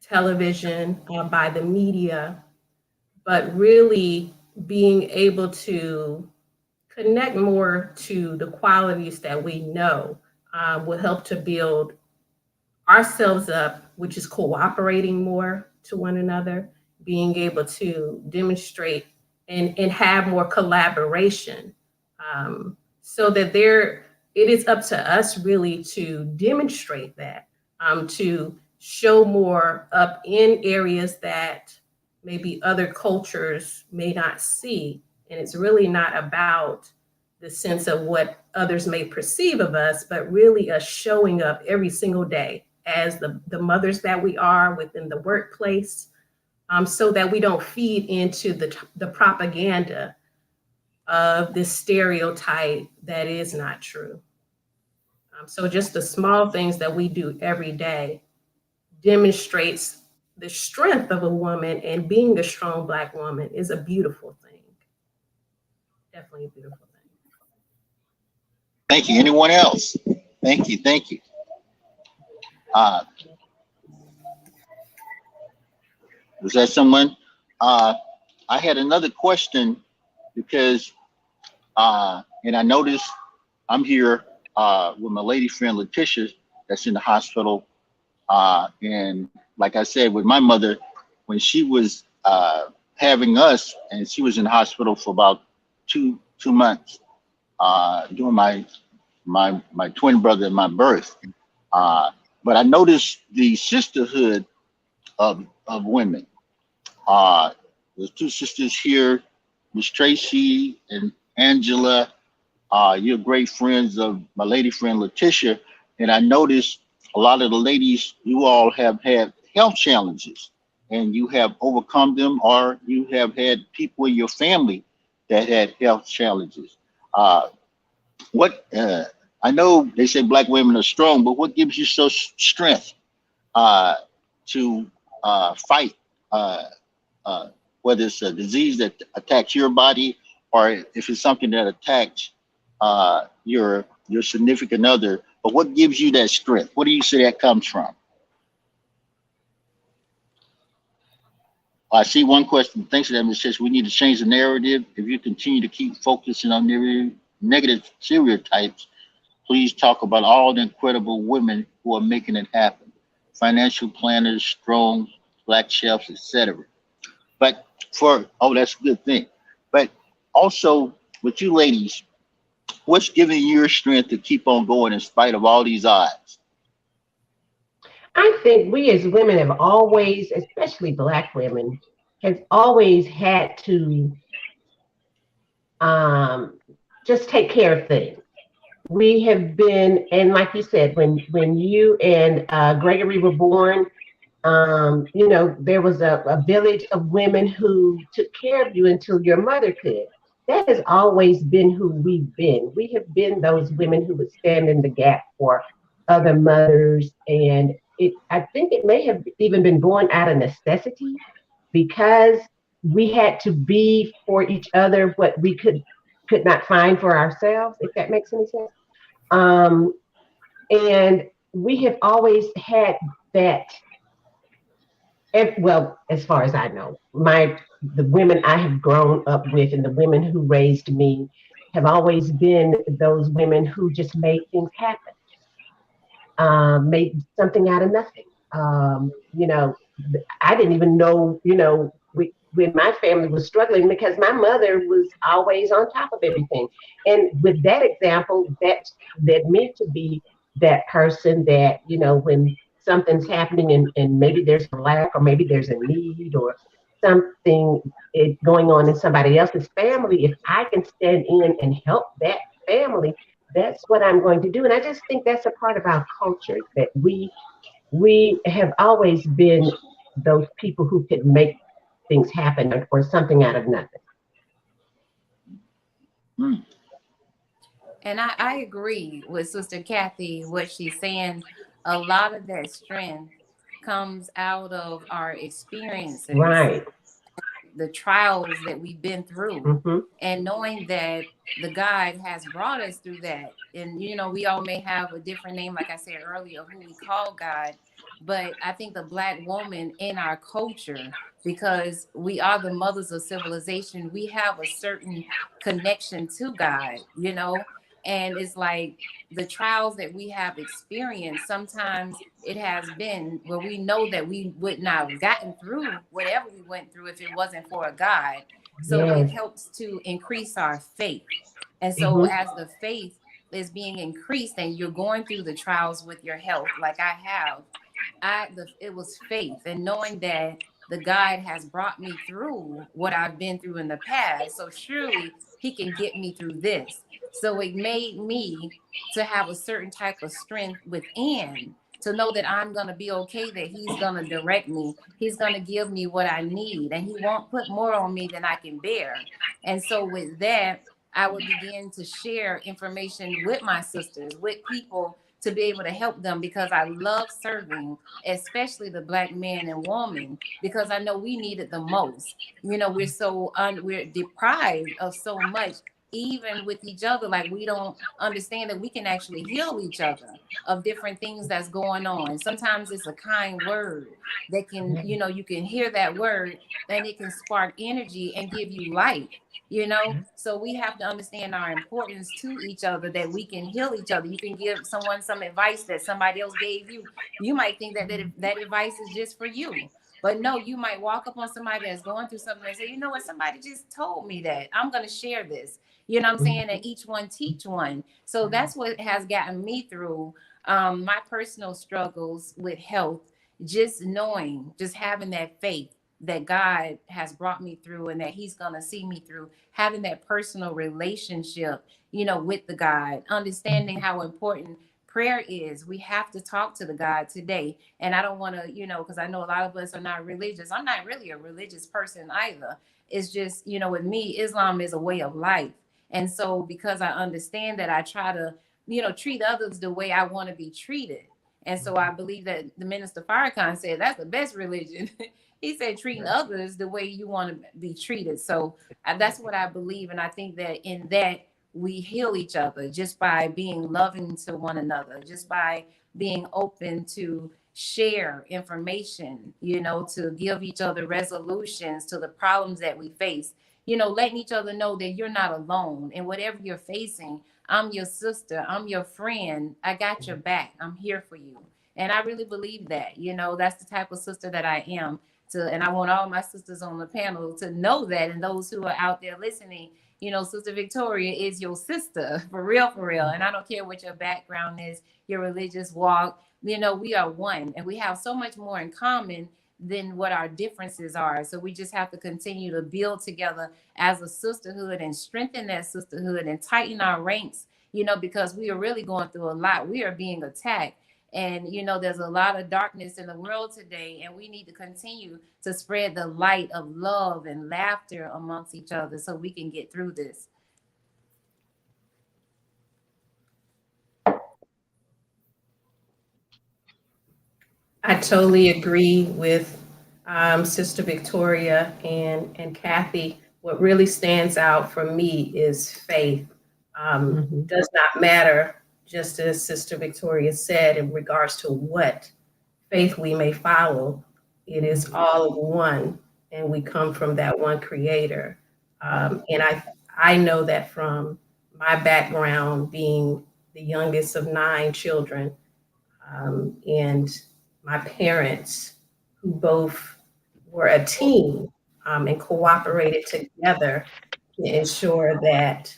television, by the media, but really being able to connect more to the qualities that we know will help to build ourselves up, which is cooperating more to one another, being able to demonstrate and have more collaboration, so that it is up to us really to demonstrate that, to show more up in areas that maybe other cultures may not see. And it's really not about the sense of what others may perceive of us, but really us showing up every single day as the mothers that we are within the workplace, so that we don't feed into the propaganda of this stereotype that is not true. So just the small things that we do every day demonstrates the strength of a woman, and being a strong Black woman is a beautiful thing. Definitely a beautiful thing. Thank you. Anyone else? Thank you. Thank you. Was that someone? I had another question because, and I noticed I'm here with my lady friend Letitia that's in the hospital. And like I said, with my mother, when she was having us, and she was in the hospital for about two months during my twin brother and my birth. But I noticed the sisterhood of women. There's two sisters here, Miss Tracy and Angela. You're great friends of my lady friend Letitia, and I noticed a lot of the ladies, you all have had health challenges, and you have overcome them, or you have had people in your family that had health challenges. What I know they say Black women are strong, but what gives you so strength to fight? Whether it's a disease that attacks your body, or if it's something that attacks your significant other, but what gives you that strength? What do you say that comes from? I see one question. Thanks for that, Ms. Chase. We need to change the narrative. If you continue to keep focusing on negative stereotypes, please talk about all the incredible women who are making it happen. Financial planners, strong Black chefs, etc. But that's a good thing. But also with you ladies, what's giving you your strength to keep on going in spite of all these odds? I think we as women have always, especially Black women, has always had to just take care of things. We have been, and like you said, when you and Gregory were born, there was a village of women who took care of you until your mother could. That has always been who we've been. We have been those women who would stand in the gap for other mothers. And I think it may have even been born out of necessity, because we had to be for each other what we could not find for ourselves, if that makes any sense. And we have always had that. Well, as far as I know, the women I have grown up with and the women who raised me have always been those women who just made things happen, made something out of nothing. I didn't even know, when my family was struggling, because my mother was always on top of everything. And with that example, that led me to be that person that, when something's happening and maybe there's a lack, or maybe there's a need, or something going on in somebody else's family, if I can stand in and help that family, that's what I'm going to do. And I just think that's a part of our culture, that we have always been those people who could make things happen, or something out of nothing. And I agree with Sister Kathy, what she's saying. A lot of that strength comes out of our experiences, Right? The trials that we've been through, Mm-hmm. and knowing that the God has brought us through that. And we all may have a different name, like I said earlier, who we call God, But I think the Black woman in our culture, because we are the mothers of civilization, we have a certain connection to God, you know? And it's like the trials that we have experienced, sometimes it has been where we know that we would not have gotten through whatever we went through if it wasn't for a God. So it Yes. helps to increase our faith. And so Mm-hmm. as the faith is being increased and you're going through the trials with your health, like I have, it was faith and knowing that the God has brought me through what I've been through in the past. So surely he can get me through this. So it made me to have a certain type of strength within to know that I'm going to be okay, that he's going to direct me. He's going to give me what I need and he won't put more on me than I can bear. And so with that, I would begin to share information with my sisters, with people to be able to help them because I love serving, especially the Black man and woman, because I know we need it the most. You know, we're deprived of so much, even with each other. Like we don't understand that we can actually heal each other of different things that's going on. Sometimes it's a kind word that can, you know, you can hear that word and it can spark energy and give you life, you know. So we have to understand our importance to each other, that we can heal each other. You can give someone some advice that somebody else gave you. You might think that advice is just for you, but no, you might walk up on somebody that's going through something and say, you know what, somebody just told me that, I'm going to share this, you know what I'm saying, and each one teach one. So that's what has gotten me through my personal struggles with health, just knowing, just having that faith that God has brought me through and that he's going to see me through, having that personal relationship, you know, with the God, understanding how important prayer is. We have to talk to the God today. And I don't want to, you know, because I know a lot of us are not religious. I'm not really a religious person either. It's just, you know, with me, Islam is a way of life. And so because I understand that, I try to, you know, treat others the way I want to be treated. And so I believe that the minister Farrakhan said that's the best religion. He said treating others the way you want to be treated. So that's what I believe. And I think that in that we heal each other just by being loving to one another, just by being open to share information, you know, to give each other resolutions to the problems that we face, you know, letting each other know that you're not alone and whatever you're facing, I'm your sister, I'm your friend, I got your back, I'm here for you. And I really believe that, you know, that's the type of sister that I am. And I want all my sisters on the panel to know that, and those who are out there listening, you know, Sister Victoria is your sister for real, for real. And I don't care what your background is, your religious walk, you know, we are one and we have so much more in common than what our differences are. So we just have to continue to build together as a sisterhood and strengthen that sisterhood and tighten our ranks, you know, because we are really going through a lot. We are being attacked. And, you know, there's a lot of darkness in the world today, and we need to continue to spread the light of love and laughter amongst each other so we can get through this. I totally agree with Sister Victoria and Kathy. What really stands out for me is faith. Does not matter, just as Sister Victoria said, in regards to what faith we may follow. It is all of one, and we come from that one Creator. And I know that from my background, being the youngest of 9 children, and my parents, who both were a team and cooperated together to ensure that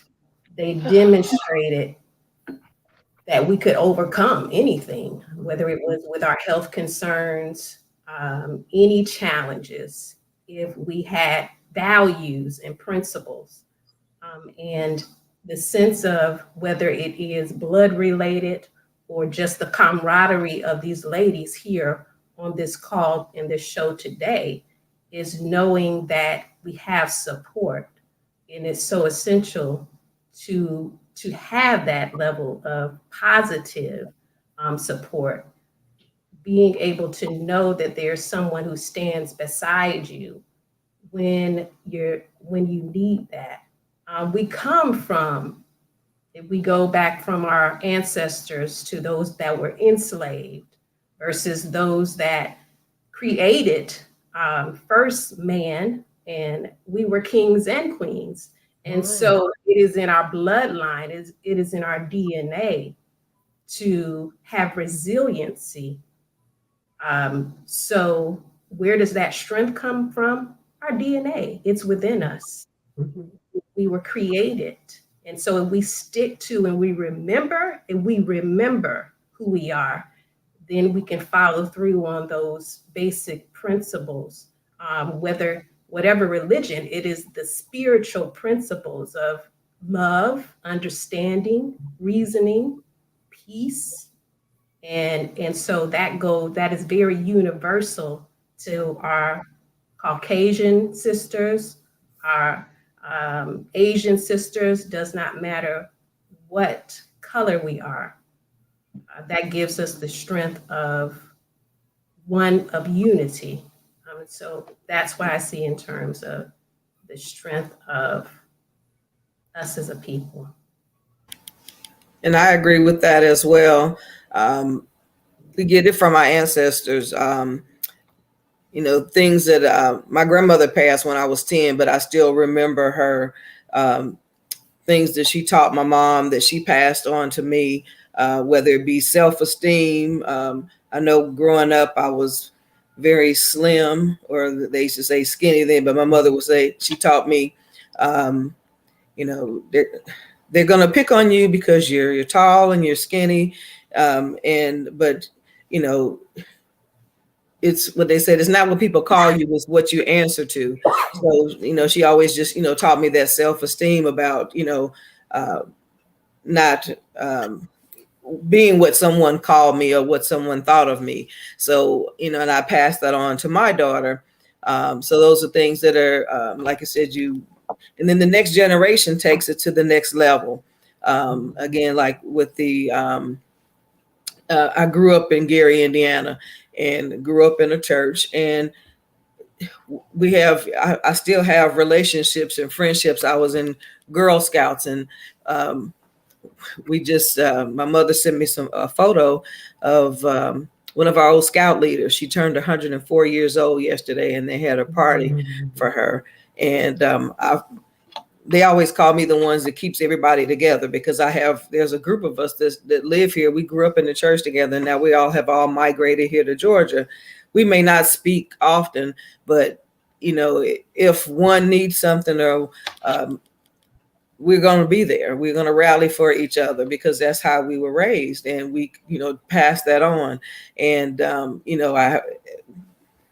they demonstrated that we could overcome anything, whether it was with our health concerns, any challenges, if we had values and principles. And the sense of whether it is blood related or just the camaraderie of these ladies here on this call in this show today is knowing that we have support. And it's so essential to have that level of positive support, being able to know that there's someone who stands beside you when you need that. We come from, if we go back from our ancestors to those that were enslaved, versus those that created first man, and we were kings and queens. And so it is in our bloodline, it is in our DNA to have resiliency. So where does that strength come from? Our DNA. It's within us. We were created. And so if we stick to and we remember who we are, then we can follow through on those basic principles. Whatever religion, it is the spiritual principles of love, understanding, reasoning, peace. And so that is very universal to our Caucasian sisters, our Asian sisters, does not matter what color we are. That gives us the strength of unity. So that's why I see in terms of the strength of us as a people. And I agree with that as well. We get it from our ancestors. Things that my grandmother passed when I was 10, but I still remember her things that she taught my mom that she passed on to me, whether it be self-esteem. I know growing up, I was very slim, or they used to say skinny then, but my mother would say, she taught me, they're going to pick on you because you're tall and you're skinny. But it's what they said, it's not what people call you, it's what you answer to. So, she always just, taught me that self-esteem about, not being what someone called me or what someone thought of me. So, and I passed that on to my daughter. So those are things that are, like I said, and then the next generation takes it to the next level. Again, like with I grew up in Gary, Indiana, and grew up in a church, and I still have relationships and friendships. I was in Girl Scouts, and we just, my mother sent me a photo of one of our old scout leaders. She turned 104 years old yesterday, and they had a party for her. And they always call me the ones that keeps everybody together, because there's a group of us that live here. We grew up in the church together. Now we all have migrated here to Georgia. We may not speak often, but if one needs something, or we're going to be there. We're going to rally for each other, because that's how we were raised, and we, pass that on. And,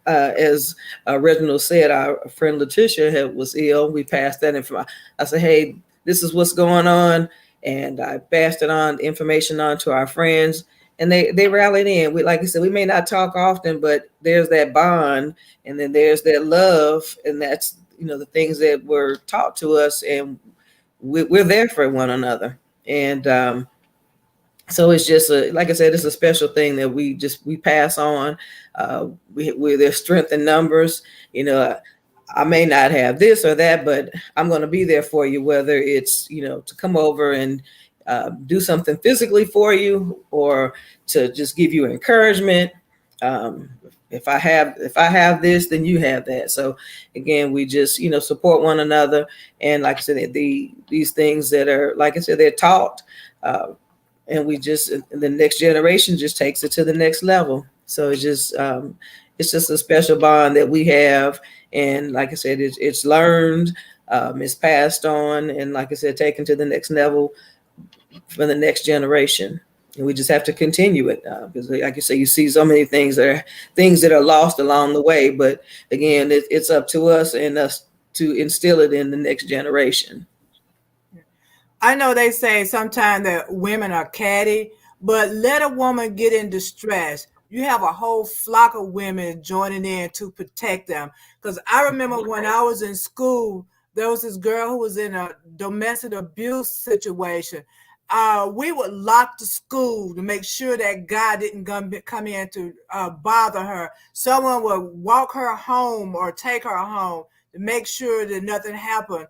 as Reginald said, our friend Letitia was ill. We passed that information. I said, hey, this is what's going on. And I passed it on, information on to our friends, and they rallied in. Like I said, we may not talk often, but there's that bond, and then there's that love. And that's, the things that were taught to us, and we're there for one another. And so it's just like I said, it's a special thing that we pass on. There's strength in numbers. I may not have this or that, but I'm going to be there for you, whether it's, to come over and do something physically for you, or to just give you encouragement. If I have this, then you have that. So again, we just, support one another. And like I said, these things that are, like I said, they're taught, and the next generation just takes it to the next level. So it's just a special bond that we have. And like I said, it's learned, it's passed on, and like I said, taken to the next level for the next generation. And we just have to continue it, because like you say, you see so many things that are lost along the way. But again, it's up to us and us to instill it in the next generation. I know they say sometimes that women are catty, but let a woman get in distress, you have a whole flock of women joining in to protect them. Because I remember when I was in school, there was this girl who was in a domestic abuse situation. We would lock the school to make sure that God didn't come in to bother her. Someone would walk her home or take her home to make sure that nothing happened.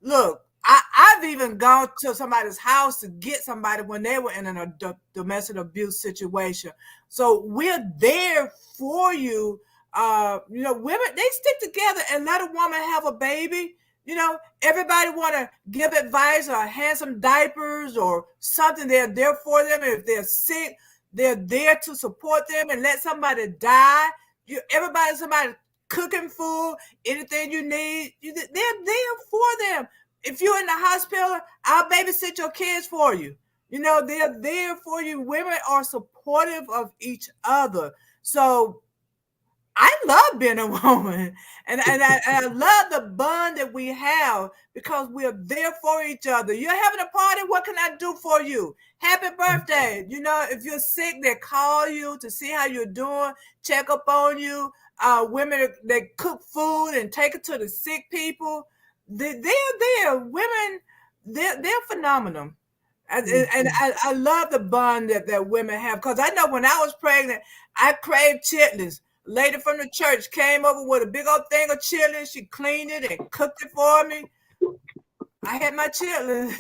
Look, I've even gone to somebody's house to get somebody when they were in a domestic abuse situation. So we're there for you. Women, they stick together and let a woman have a baby. Everybody want to give advice or hand some diapers or something. They're there for them. If they're sick, they're there to support them and let somebody die. Somebody cooking food, anything you need, they're there for them. If you're in the hospital, I'll babysit your kids for you. They're there for you. Women are supportive of each other. So I love being a woman, and I love the bond that we have because we're there for each other. You're having a party, what can I do for you? Happy birthday. If you're sick, they call you to see how you're doing, check up on you. Women, they cook food and take it to the sick people. They're there. Women, they're phenomenal. And I love the bond that women have, because I know when I was pregnant, I craved chitlins. Lady from the church came over with a big old thing of chitlins. She cleaned it and cooked it for me. I had my chitlins.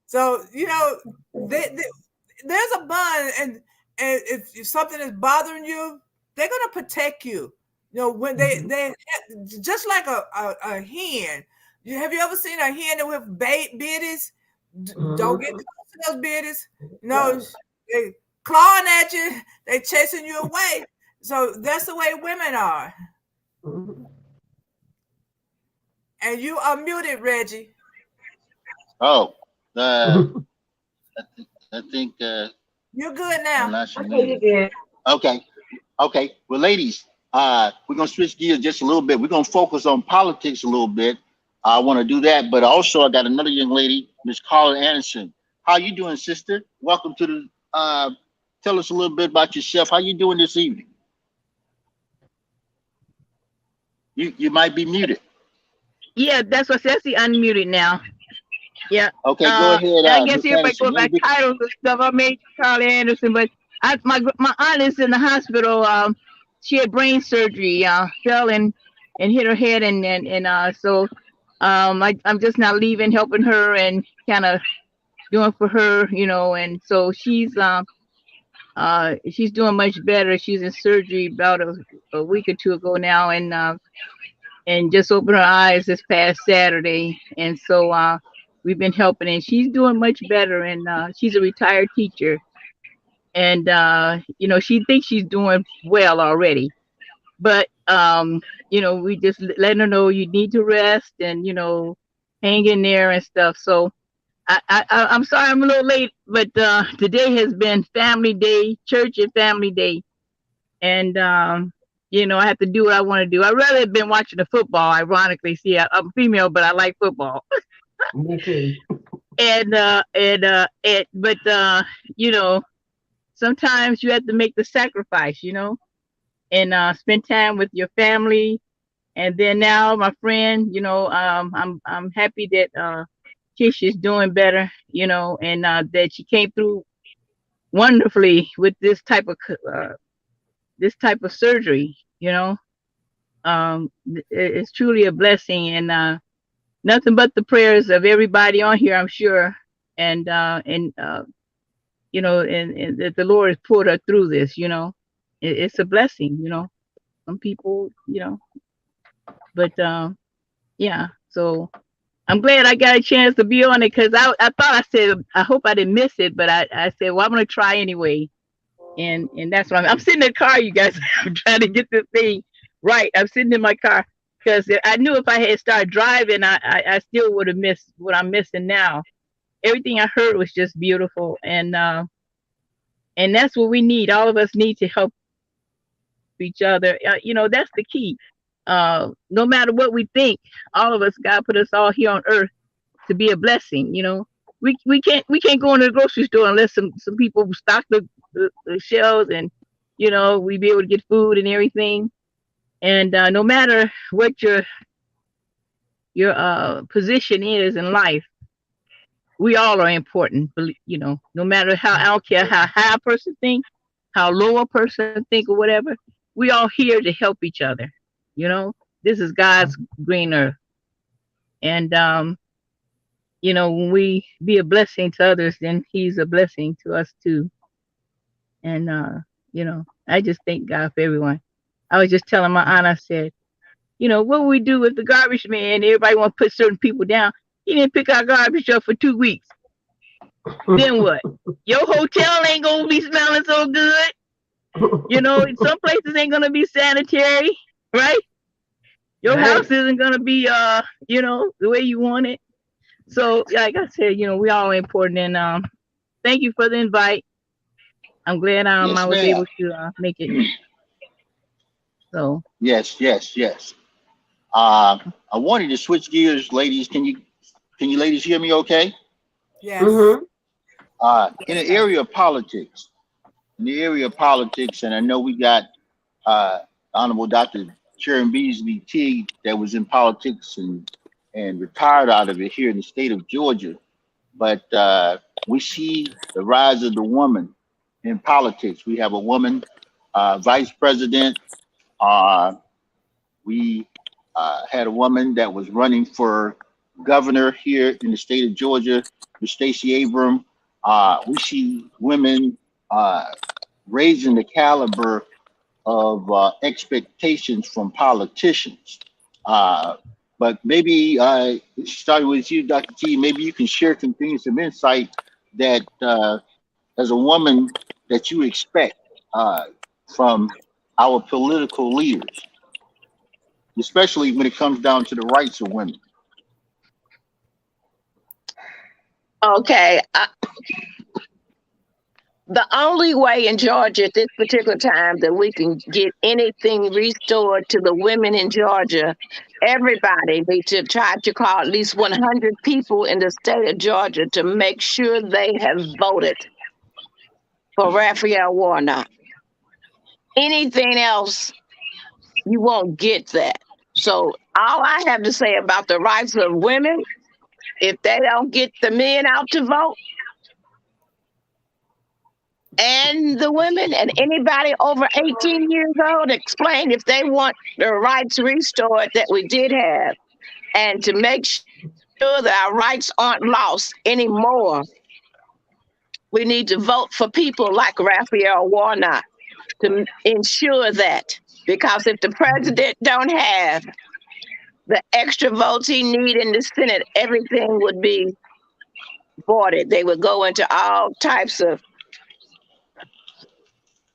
So there's a bond, and if something is bothering you, they're gonna protect you. When they just like a hen. Have you ever seen a hen with biddies? Don't get close to those biddies. They clawing at you, they chasing you away. So that's the way women are. And you are muted, Reggie. Oh, I think you're good now. Okay. Well, ladies, we're gonna switch gears just a little bit. We're gonna focus on politics a little bit. I want to do that, but also I got another young lady, Miss Carla Anderson. How you doing, sister? Welcome to the. Tell us a little bit about yourself. How you doing this evening? You might be muted. Yeah, that's what says. Unmuted now. Yeah. Okay, go ahead. I guess everybody goes by titles and stuff. I made Carla Anderson, but my aunt is in the hospital. She had brain surgery. Fell and hit her head, and so I'm just now leaving, helping her, and kind of doing for her, and so she's doing much better. She's in surgery about a week or two ago now, and just opened her eyes this past Saturday, and so we've been helping, and she's doing much better, and she's a retired teacher, and she thinks she's doing well already, but we just letting her know you need to rest and hang in there and stuff. So I'm sorry I'm a little late, but today has been family day, church and family day, and I have to do what I want to do. I'd rather have been watching the football. Ironically, see, I'm female, but I like football. Me too. But sometimes you have to make the sacrifice, and spend time with your family. And then now, my friend, I'm happy that Kisha's doing better, and that she came through wonderfully with this type of surgery. It's truly a blessing, and nothing but the prayers of everybody on here, I'm sure, and that the Lord has pulled her through this. It's a blessing. Some people, but yeah. So I'm glad I got a chance to be on it, because I thought I said I hope I didn't miss it, but I said, well, I'm gonna try anyway, and that's what I'm sitting in the car, you guys. I'm trying to get this thing right. I'm sitting in my car because I knew if I had started driving, I still would have missed what I'm missing now. Everything I heard was just beautiful, and that's what we need. All of us need to help each other. That's the key. No matter what we think, all of us, God put us all here on earth to be a blessing. We can't go into the grocery store unless some people stock the shelves, and we be able to get food and everything. And no matter what your position is in life, we all are important. No matter how, I don't care how high a person thinks, how low a person think, or whatever, we all here to help each other. This is God's green earth. And when we be a blessing to others, then he's a blessing to us too. And I just thank God for everyone. I was just telling my aunt, I said, what would we do with the garbage man? Everybody want to put certain people down. He didn't pick our garbage up for 2 weeks. Then what? Your hotel ain't gonna be smelling so good. Some places ain't gonna be sanitary, right? Your Right. house isn't gonna be the way you want it. So like I said, we all important, and thank you for the invite. I'm glad Yes, I was ma'am. able to make it. So Yes, yes, yes. I wanted to switch gears, ladies. Can you ladies hear me okay? Yes. Mm-hmm. In the area of politics, and I know we got Honorable Dr. Sharon Beasley Teague that was in politics and retired out of it here in the state of Georgia. But we see the rise of the woman in politics. We have a woman vice president. We had a woman that was running for governor here in the state of Georgia, Ms. Stacey Abram. We see women raising the caliber of expectations from politicians. But maybe starting with you, Dr. T, maybe you can share some things, some insight that as a woman that you expect from our political leaders, especially when it comes down to the rights of women. Okay. The only way in Georgia at this particular time that we can get anything restored to the women in Georgia, everybody needs to try to call at least 100 people in the state of Georgia to make sure they have voted for Raphael Warnock. Anything else, you won't get that. So all I have to say about the rights of women, if they don't get the men out to vote, and the women and anybody over 18 years old, explain if they want their rights restored that we did have, and to make sure that our rights aren't lost anymore, we need to vote for people like Raphael Warnock to ensure that. Because if the president don't have the extra votes he need in the Senate, everything would be voided. They would go into all types of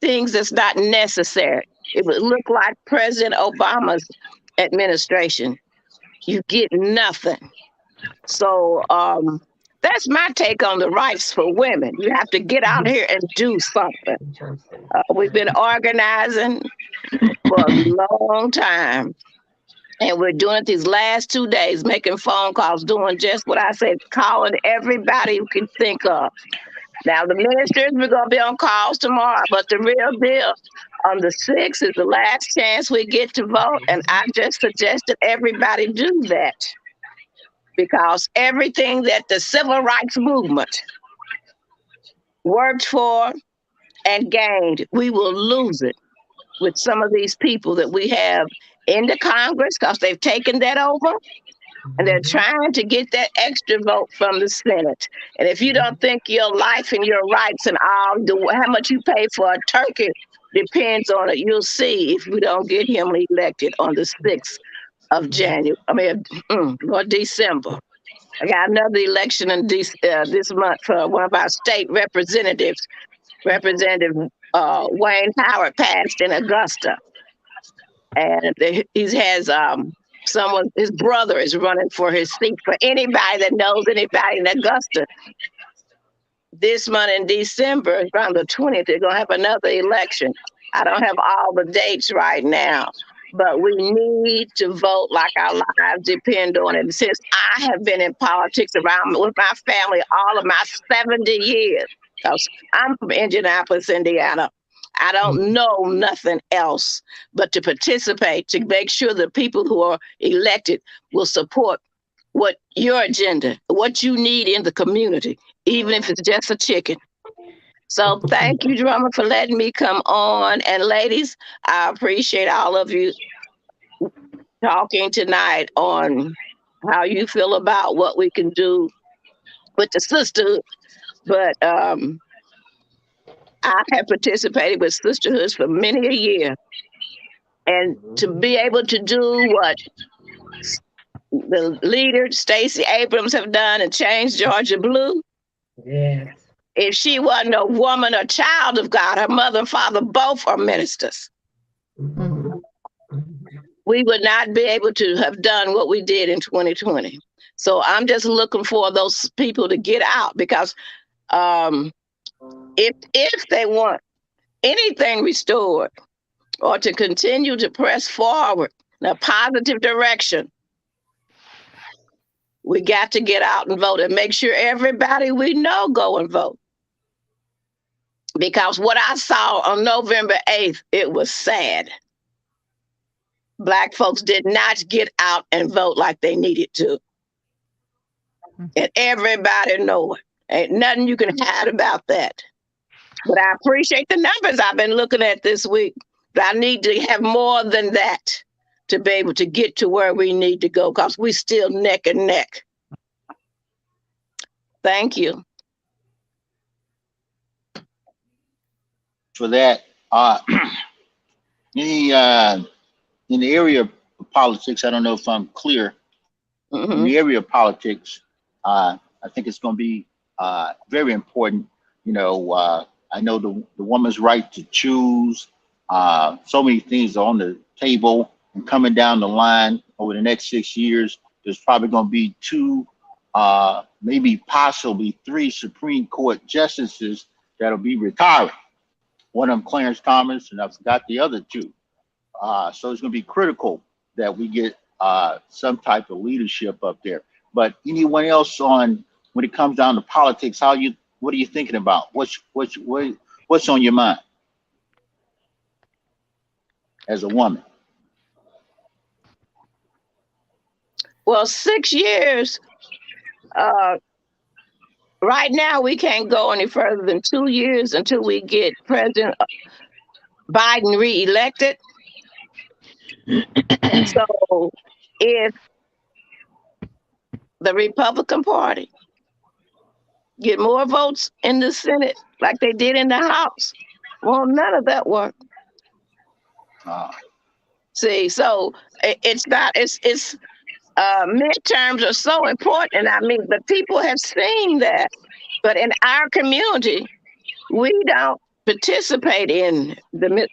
things that's not necessary. It would look like President Obama's administration. You get nothing. So that's my take on the rights for women. You have to get out here and do something. We've been organizing for a long time. And we're doing it these last 2 days, making phone calls, doing just what I said, calling everybody you can think of. Now, the ministers, we're going to be on calls tomorrow, but the real deal, on the 6th is the last chance we get to vote, and I just suggested everybody do that. Because everything that the civil rights movement worked for and gained, we will lose it with some of these people that we have in the Congress, because they've taken that over. And they're trying to get that extra vote from the Senate. And if you don't think your life and your rights and all, how much you pay for a turkey depends on it, you'll see if we don't get him elected on the 6th of December. I got another election in this month for one of our state representatives. Representative Wayne Howard passed in Augusta. And he has his brother is running for his seat. For anybody that knows anybody in Augusta, this month in December, around the 20th, they're going to have another election. I don't have all the dates right now, but we need to vote like our lives depend on it. Since I have been in politics around with my family all of my 70 years, because I'm from Indianapolis, Indiana. I don't know nothing else but to participate, to make sure the people who are elected will support what your agenda, what you need in the community, even if it's just a chicken. So thank you, Drummer, for letting me come on. And ladies, I appreciate all of you talking tonight on how you feel about what we can do with the sisterhood. But I have participated with sisterhoods for many a year. And to be able to do what the leader, Stacey Abrams, have done and changed Georgia blue. Yes. If she wasn't a woman, a child of God, her mother and father both are ministers. Mhm. We would not be able to have done what we did in 2020. So I'm just looking for those people to get out, because if they want anything restored or to continue to press forward in a positive direction, we got to get out and vote and make sure everybody we know go and vote. Because what I saw on November 8th, it was sad. Black folks did not get out and vote like they needed to. And everybody know it. Ain't nothing you can hide about that. But I appreciate the numbers I've been looking at this week. But I need to have more than that to be able to get to where we need to go, because we still neck and neck. Thank you. For that, in the area of politics, I don't know if I'm clear. In the area of politics, I think it's going to be very important. You know, I know the woman's right to choose. So many things are on the table, and coming down the line over the next 6 years, there's probably going to be 2, maybe possibly 3 Supreme Court justices that'll be retiring. One of them, Clarence Thomas, and I forgot the other 2. So it's going to be critical that we get some type of leadership up there. But anyone else on, when it comes down to politics, what are you thinking about? What's on your mind as a woman? Well, 6 years. Right now, we can't go any further than 2 years until we get President Biden reelected. So if the Republican Party get more votes in the Senate like they did in the House, well, none of that work. See, so it's midterms are so important. And I mean, the people have seen that. But in our community, we don't participate in the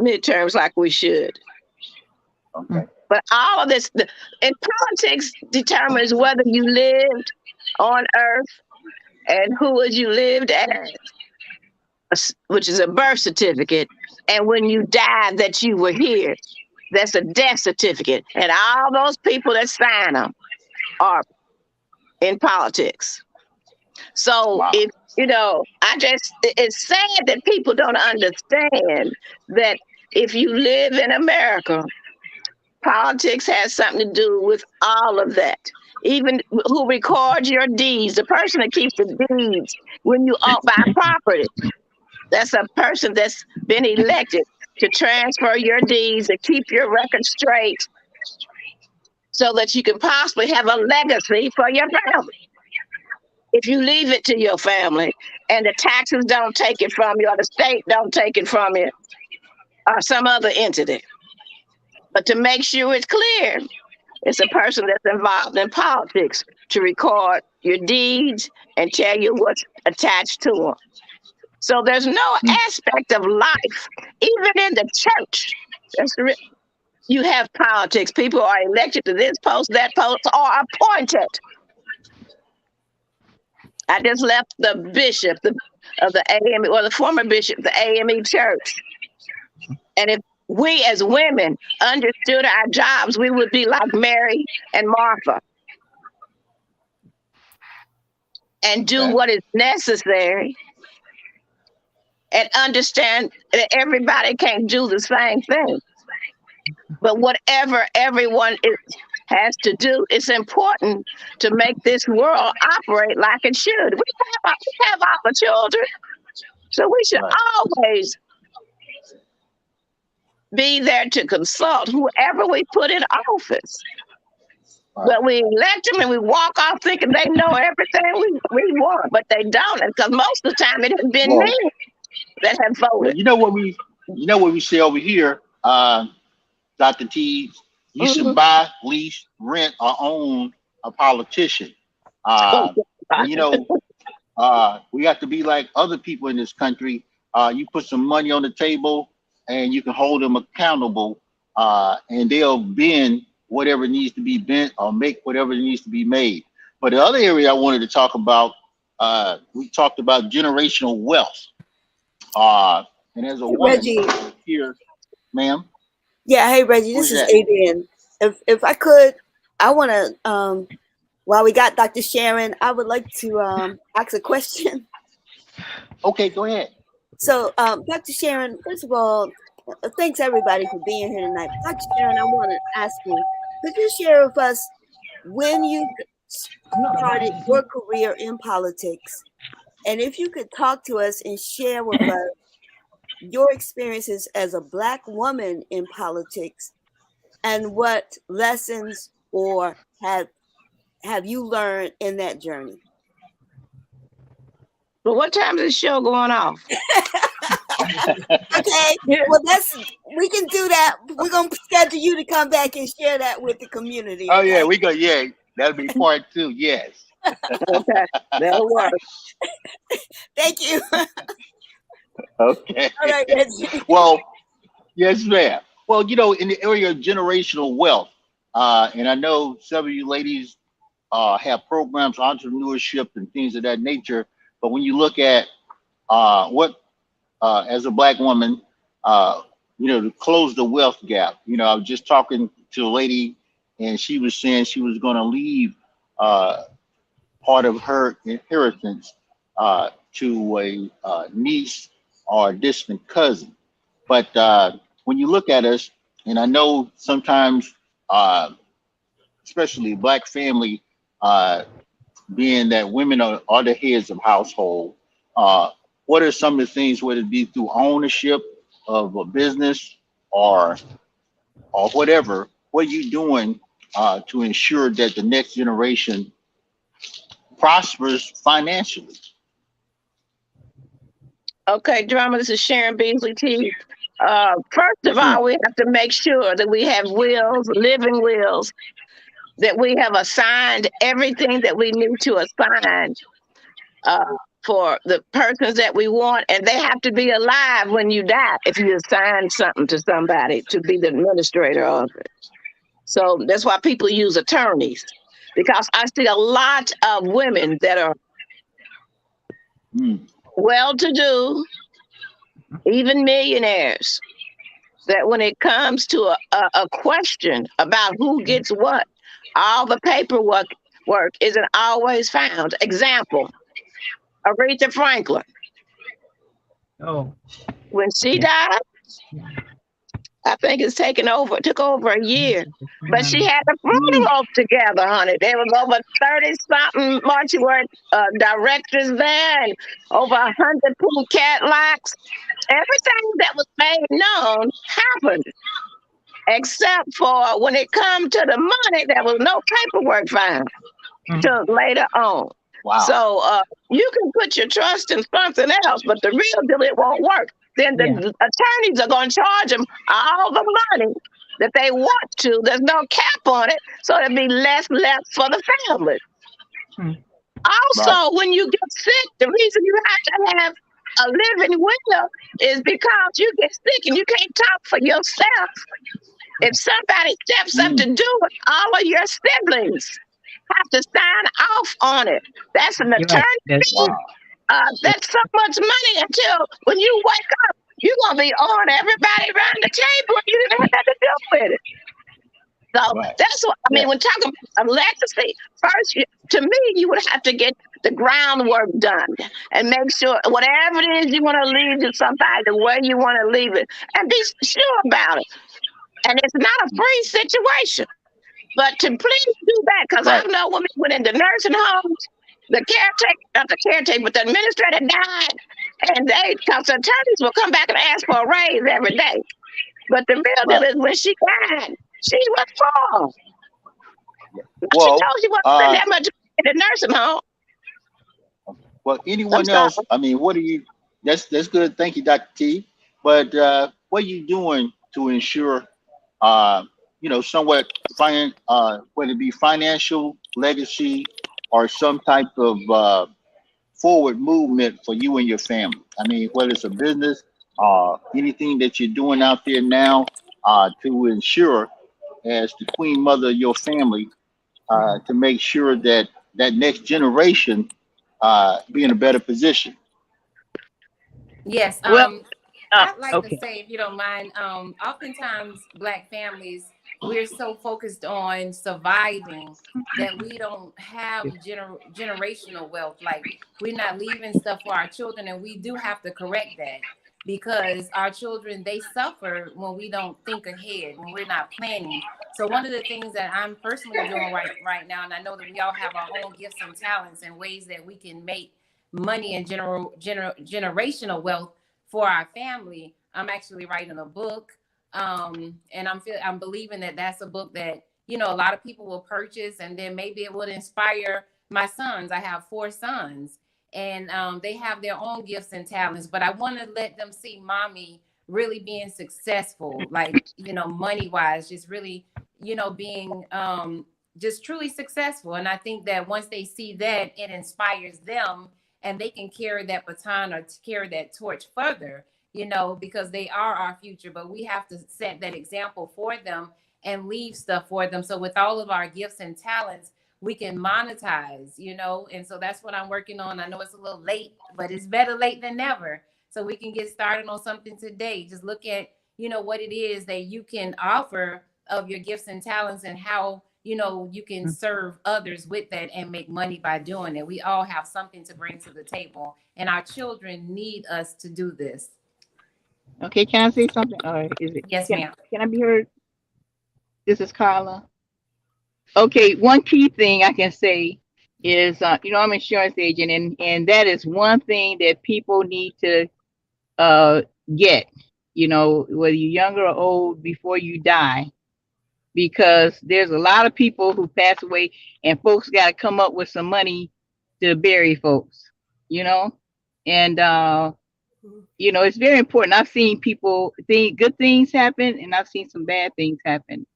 midterms like we should. Okay. But all of this, in politics, determines whether you lived on Earth and who you lived as, which is a birth certificate, and when you died that you were here, that's a death certificate. And all those people that sign them are in politics. So Wow. if, it's sad that people don't understand that if you live in America, politics has something to do with all of that. Even who records your deeds, the person that keeps the deeds when you buy property, that's a person that's been elected to transfer your deeds and keep your record straight so that you can possibly have a legacy for your family. If you leave it to your family and the taxes don't take it from you, or the state don't take it from you, or some other entity. But to make sure it's clear, it's a person that's involved in politics to record your deeds and tell you what's attached to them. So there's no aspect of life, even in the church. You have politics. People are elected to this post, that post, or appointed. I just left the bishop of the AME, or the former bishop of the AME church. And if we as women understood our jobs, we would be like Mary and Martha and do what is necessary and understand that everybody can't do the same thing. But whatever everyone has to do, it's important to make this world operate like it should. We have our children, so we should always be there to consult whoever we put in office. Right. But we elect them and we walk off thinking they know everything we want, but they don't. Because most of the time it has been Well, men that have well, voted. you know what we say over here, Dr. T. You should Mm-hmm. buy, lease, rent, or own a politician. Oh, And we have to be like other people in this country. You put some money on the table, and you can hold them accountable, and they'll bend whatever needs to be bent or make whatever needs to be made. But the other area I wanted to talk about, we talked about generational wealth. And as a Hey, woman Reggie. here, ma'am, Yeah, hey Reggie, who is this is that? Adrian. If I could, I want to while we got Dr. Sharon, I would like to ask a question. Okay, go ahead. So, Dr. Sharon, first of all, thanks everybody for being here tonight. Dr. Sharon, I want to ask you, could you share with us when you started your career in politics? And if you could talk to us and share with us your experiences as a Black woman in politics and what lessons or have you learned in that journey? but what time is the show going off? Okay, well we can do that. We're gonna schedule you to come back and share that with the community. Oh Okay? yeah, we go. Yeah, that'll be part two. Yes. Okay, that'll work. Thank you. Okay. All right, Reggie. Well, yes, ma'am. Well, in the area of generational wealth, and I know some of you ladies have programs, entrepreneurship, and things of that nature. But when you look at what, as a Black woman, to close the wealth gap, I was just talking to a lady, and she was saying she was going to leave part of her inheritance to a niece or a distant cousin. But when you look at us, and I know sometimes, especially Black family, being that women are the heads of household, what are some of the things, whether it be through ownership of a business or whatever, what are you doing to ensure that the next generation prospers financially? Okay, drama. This is Sharon Beasley T. First of Yes, ma'am. all, we have to make sure that we have wills, living wills, that we have assigned everything that we need to assign uh, for the persons that we want, and they have to be alive when you die if you assign something to somebody to be the administrator of it. So that's why people use attorneys, because I see a lot of women that are Mm, well-to-do, even millionaires, that when it comes to a question about who gets what, all the paperwork isn't always found. Example, Aretha Franklin. Oh, When she yeah. died, I think took over a year. But she had the mm, funeral together, honey. There was over 30-something mortuary directors there and over 100 pink Cadillacs. Everything that was made known happened, except for when it come to the money, there was no paperwork found till later on. wow. So you can put your trust in something else, but the real deal, it won't work. Then the attorneys are going to charge them all the money that they want to. There's no cap on it, so there'll be less left for the family. Also, Right. when you get sick, the reason you have to have a living will is because you get sick and you can't talk for yourself. If somebody steps up to Mm, do it, all of your siblings have to sign off on it. That's an You're right. attorney That's fee. true. That's so much money until when you wake up, you're going to be on everybody around the table and you didn't have nothing to do with it. So right. that's what I mean. Yeah. When talking about a legacy, first, to me, you would have to get the groundwork done and make sure whatever it is you want to leave to somebody, the way you want to leave it, and be sure about it. And it's not a free situation. But to please do that, because I Right. know women went into nursing homes, the caretaker, not the caretaker, but the administrator died, and because the attorneys will come back and ask for a raise every day. But the real deal Right. is when she died, she was poor. She Well, told you wasn't that much in the nursing home. well, I'm anyone sorry. else? I mean, what are you? That's good. Thank you, Dr. T. But what are you doing to ensure, uh, somewhat whether it be financial legacy or some type of forward movement for you and your family? I mean, whether it's a business, anything that you're doing out there now to ensure, as the queen mother of your family, to make sure that that next generation be in a better position. Yes. Well, I'd like to okay. say, if you don't mind, oftentimes Black families, we're so focused on surviving that we don't have generational wealth. Like, we're not leaving stuff for our children, and we do have to correct that, because our children, they suffer when we don't think ahead, when we're not planning. So one of the things that I'm personally doing right now, and I know that we all have our own gifts and talents and ways that we can make money and generational wealth for our family. I'm actually writing a book, and I'm believing that that's a book that a lot of people will purchase, and then maybe it would inspire my sons. I have 4 sons, and they have their own gifts and talents, but I want to let them see mommy really being successful, like money wise, just really being just truly successful. And I think that once they see that, it inspires them, and they can carry that baton or carry that torch further, because they are our future. But we have to set that example for them and leave stuff for them. So with all of our gifts and talents, we can monetize, and so that's what I'm working on. I know it's a little late, but it's better late than never. So we can get started on something today. Just look at, what it is that you can offer of your gifts and talents, and how you can serve others with that and make money by doing it. We all have something to bring to the table, and our children need us to do this. Okay, can I say something? Or is it? Yes, ma'am. Can I be heard? This is Carla. Okay, one key thing I can say is, I'm an insurance agent, and that is one thing that people need to get. Whether you're younger or old, before you die, because there's a lot of people who pass away, and folks got to come up with some money to bury folks. And it's very important. I've seen people think good things happen, and I've seen some bad things happen.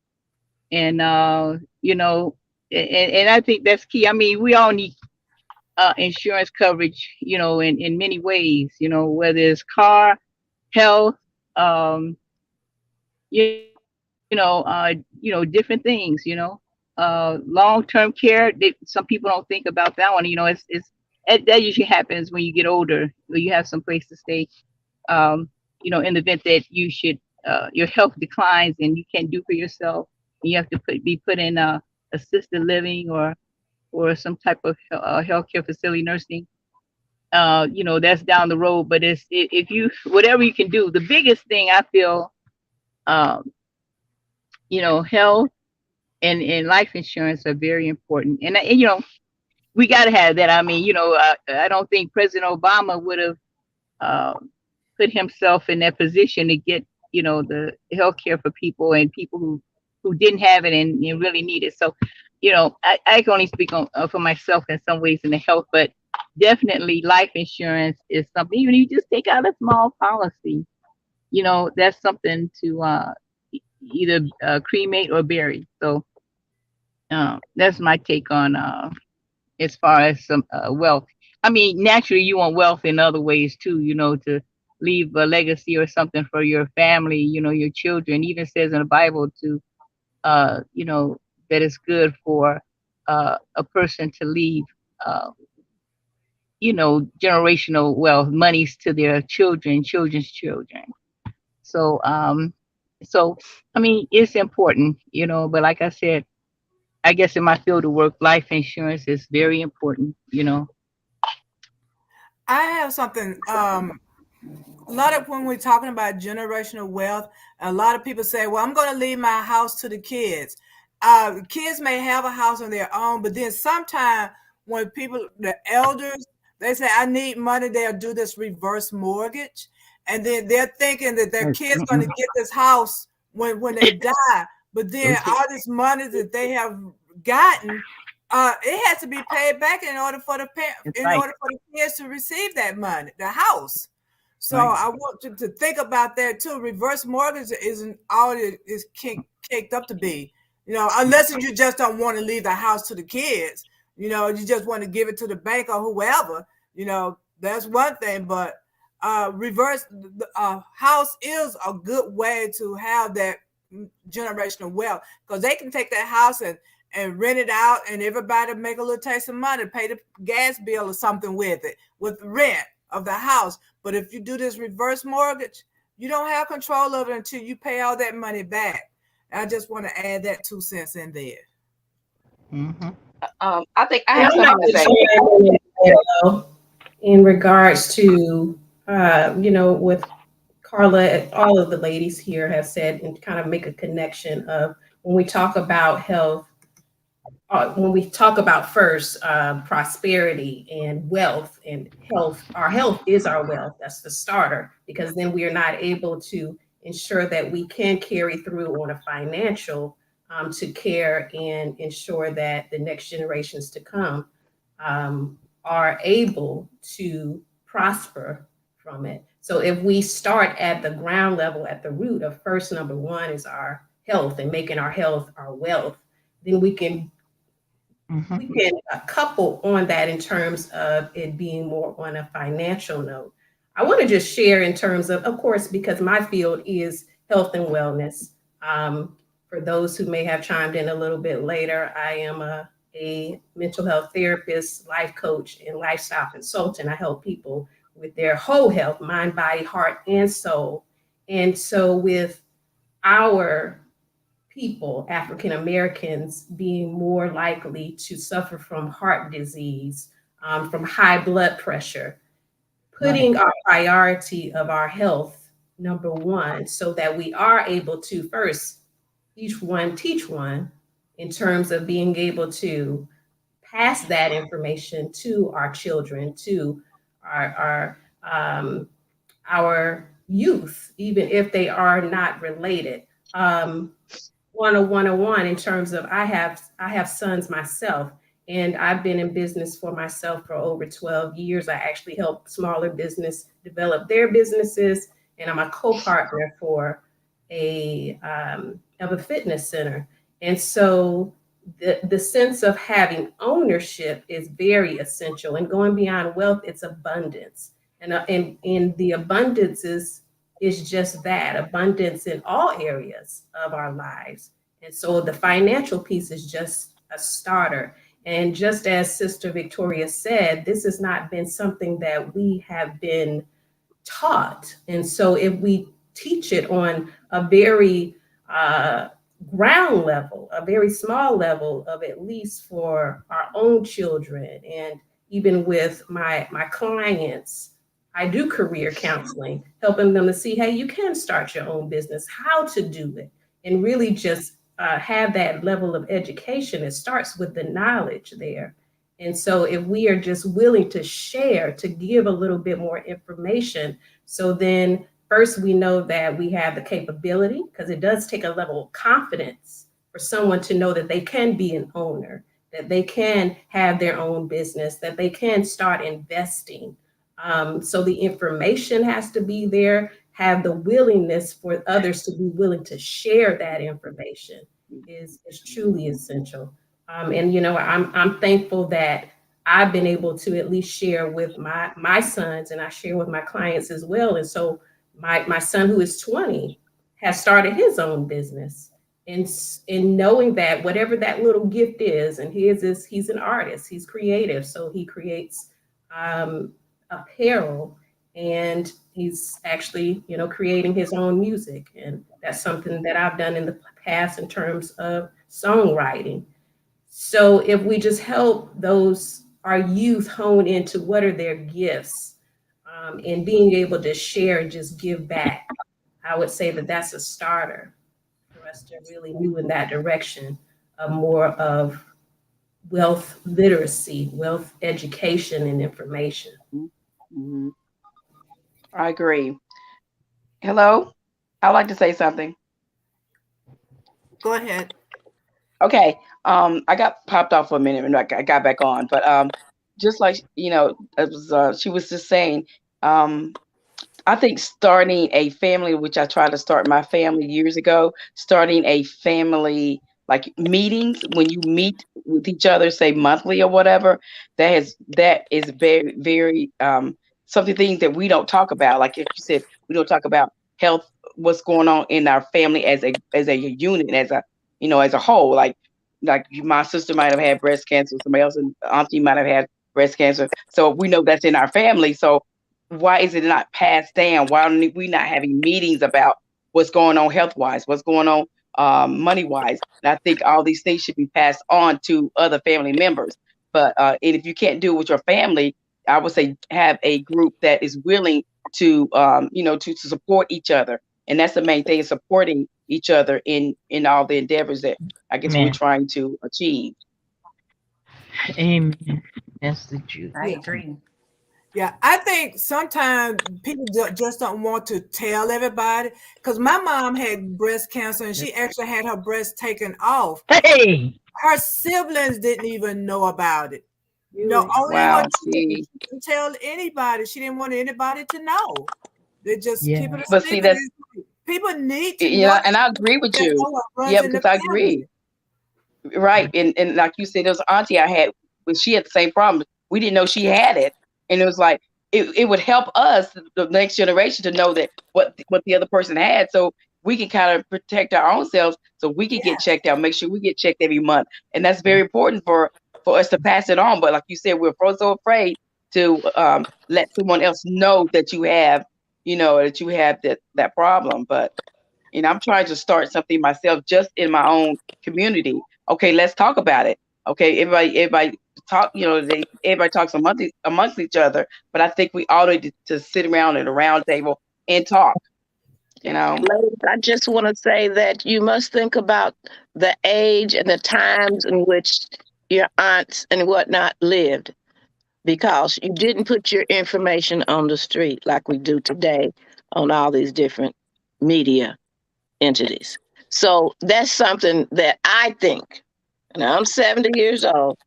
And and I think that's key. I mean, we all need insurance coverage, in many ways, whether it's car, health, you different things, long-term care. Some people don't think about that one. That usually happens when you get older, when you have some place to stay. In the event that your health declines and you can't do for yourself, and you have to be put in assisted living or some type of healthcare facility, nursing. That's down the road. But if you, whatever you can do, the biggest thing I feel, health and life insurance are very important. And we got to have that. I mean, I don't think President Obama would have put himself in that position to get, the health care for people, and people who didn't have it and really need it. So, I can only speak on for myself in some ways in the health, but definitely life insurance is something. Even if you just take out a small policy, that's something to either cremate or bury. So that's my take on as far as some wealth. I mean, naturally, you want wealth in other ways too, to leave a legacy or something for your family, your children. Even says in the Bible to, that it's good for a person to leave, generational wealth, monies to their children, children's children. So, I mean, it's important, but like I said, I guess in my field of work, life insurance is very important, I have something. A lot of when we're talking about generational wealth, a lot of people say, "Well, I'm going to leave my house to the kids." Kids may have a house on their own, but then sometimes when people, the elders, they say, "I need money," they'll do this reverse mortgage, and then they're thinking that their kids going to get this house when they die. But then all this money that they have gotten, it has to be paid back in order for the right. order for the kids to receive that money, the house. So Right. I want you to think about that too. Reverse mortgage isn't all it is caked up to be, unless you just don't want to leave the house to the kids. You just want to give it to the bank or whoever. That's one thing. But reverse house is a good way to have that generational wealth, because they can take that house and rent it out, and everybody make a little taste of money, pay the gas bill or something with it, with the rent of the house. But if you do this reverse mortgage, you don't have control of it until you pay all that money back. I just want to add that 2 cents in there. Mm-hmm. I think I have something to say. In regards to, with Carla, all of the ladies here have said, and kind of make a connection of when we talk about health, when we talk about first prosperity and wealth and health, our health is our wealth. That's the starter, because then we are not able to ensure that we can carry through on a financial to care and ensure that the next generations to come are able to prosper from it. So if we start at the ground level, at the root of first, number one is our health and making our health our wealth, then we can couple on that in terms of it being more on a financial note. I want to just share in terms of course, because my field is health and wellness. For those who may have chimed in a little bit later, I am a mental health therapist, life coach, and lifestyle consultant. I help people with their whole health, mind, body, heart, and soul. And so with our people, African Americans, being more likely to suffer from heart disease, from high blood pressure, putting our priority of our health number one, so that we are able to first each one teach one in terms of being able to pass that information to our children, to our youth, even if they are not related. 101 in terms of I have sons myself, and I've been in business for myself for over 12 years. I actually help smaller business develop their businesses, and I'm a co-partner for of a fitness center. And so the sense of having ownership is very essential. And going beyond wealth, it's abundance. And the abundance is just that, abundance in all areas of our lives. And so the financial piece is just a starter. And just as Sister Victoria said, this has not been something that we have been taught. And so if we teach it on a very ground level, a very small level of at least for our own children, and even with my clients, I do career counseling, helping them to see, hey, you can start your own business, how to do it, and really just have that level of education. It starts with the knowledge there. And so if we are just willing to share, to give a little bit more information, so then first we know that we have the capability, because it does take a level of confidence for someone to know that they can be an owner, that they can have their own business, that they can start investing. So the information has to be there, have the willingness for others to be willing to share that information is truly essential. And I'm thankful that I've been able to at least share with my sons, and I share with my clients as well. And so my son, who is 20, has started his own business. And in knowing that whatever that little gift is, and he's an artist, he's creative, so he creates apparel, and he's actually creating his own music, and that's something that I've done in the past in terms of songwriting. So if we just help our youth hone into what are their gifts, and being able to share and just give back, I would say that that's a starter for us to really move in that direction of more of wealth literacy, wealth education, and information. Mm-hmm. I agree. Hello, I'd like to say something. Go ahead. Okay. I got popped off for a minute and I got back on, but just like it was she was just saying, um, I think starting a family, which I tried to start my family years ago, starting a family like meetings when you meet with each other, say monthly or whatever, that is very, very something things that we don't talk about. Like if you said we don't talk about health, what's going on in our family as a unit, as a whole. My sister might have had breast cancer, somebody else and auntie might have had breast cancer. So we know that's in our family. So why is it not passed down? Why are we not having meetings about what's going on health wise, what's going on money wise? And I think all these things should be passed on to other family members. But and if you can't do it with your family, I would say have a group that is willing to to support each other. And that's the main thing, is supporting each other in all the endeavors that I guess we're Amen. trying to achieve. Amen. That's the truth. I agree. Yeah, I think sometimes people just don't want to tell everybody. Because my mom had breast cancer and she actually had her breast taken off. Hey. Her siblings didn't even know about it. No, only Wow. what she didn't tell anybody. She didn't want anybody to know. They just keep it a But see, secret. that's People need to know. and I agree with That's you. what runs Yeah, in the because I family. agree. Right. And like you said, there was an auntie I had, but she had the same problem. We didn't know she had it. And it was like it would help us, the next generation, to know that what the other person had, so we can kind of protect our own selves, so we can get checked out, make sure we get checked every month. And that's very important for us to pass it on. But like you said, we're so afraid to let someone else know that you have, that problem. But I'm trying to start something myself just in my own community. Okay, let's talk about it. Okay, everybody talk, everybody talks amongst each other, but I think we ought to sit around at a round table and talk, Ladies, I just want to say that you must think about the age and the times in which your aunts and whatnot lived, because you didn't put your information on the street like we do today on all these different media entities. So that's something that I think, and I'm 70 years old,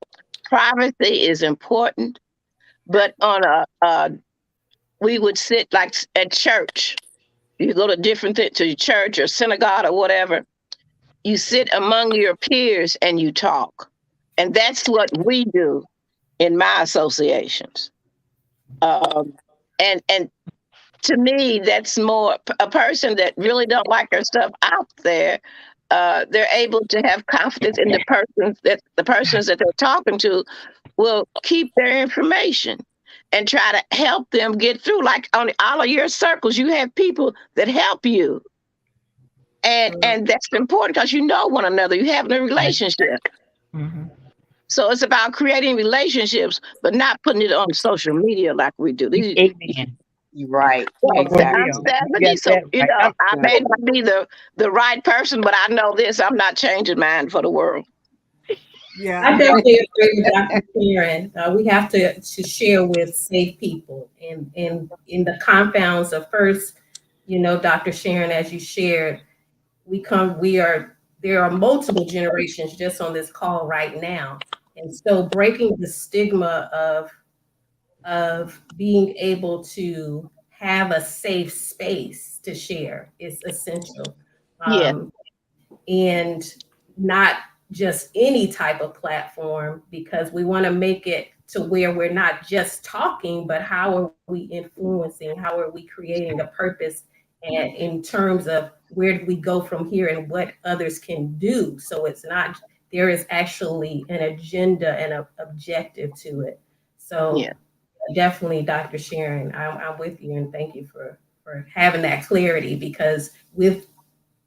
privacy is important, but on we would sit like at church. You go to to church or synagogue or whatever, you sit among your peers and you talk. And that's what we do in my associations. And to me, that's more a person that really don't like their stuff out there. They're able to have confidence in the persons that they're talking to will keep their information and try to help them get through. Like on all of your circles, you have people that help you. And that's important because you know one another. You have a relationship. Mm-hmm. So it's about creating relationships, but not putting it on social media like we do. Amen. You're right. So Exactly. I'm 70, so I may not be the right person, but I know this: I'm not changing mine for the world. Yeah, I definitely agree with Dr. Karen. We have to share with safe people and in the confounds of first, Dr. Sharon, as you shared, there are multiple generations just on this call right now. And so breaking the stigma of being able to have a safe space to share is essential. Yeah. And not just any type of platform, because we want to make it to where we're not just talking, but how are we influencing, how are we creating a purpose, and in terms of where do we go from here and what others can do. So it's not, there is actually an agenda and an objective to it. So Yeah. definitely, Dr. Sharon, I'm with you, and thank you for having that clarity, because with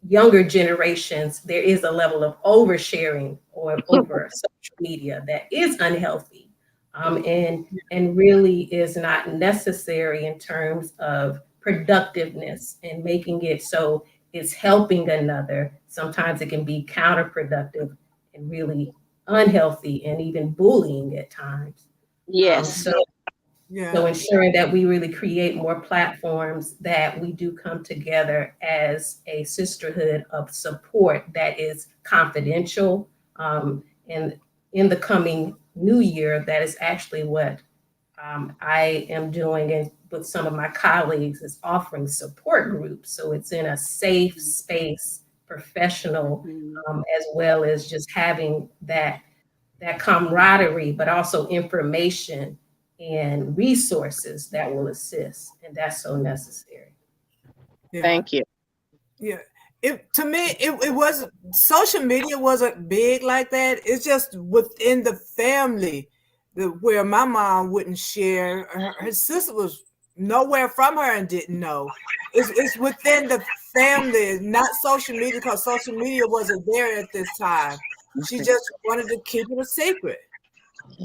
younger generations, there is a level of oversharing or over social media that is unhealthy, and really is not necessary in terms of productiveness and making it so it's helping another. Sometimes it can be counterproductive and really unhealthy and even bullying at times. Yes. So ensuring that we really create more platforms, that we do come together as a sisterhood of support that is confidential, And in the coming new year, that is actually what I am doing, and with some of my colleagues, is offering support groups. So it's in a safe space, professional, as well as just having that camaraderie, but also information and resources that will assist, and that's so necessary. Yeah. Thank you. Yeah. To me, it wasn't, social media wasn't big like that. It's just within the family, where my mom wouldn't share. Her sister was nowhere from her and didn't know. It's within the family, not social media, because social media wasn't there at this time. She just wanted to keep it a secret.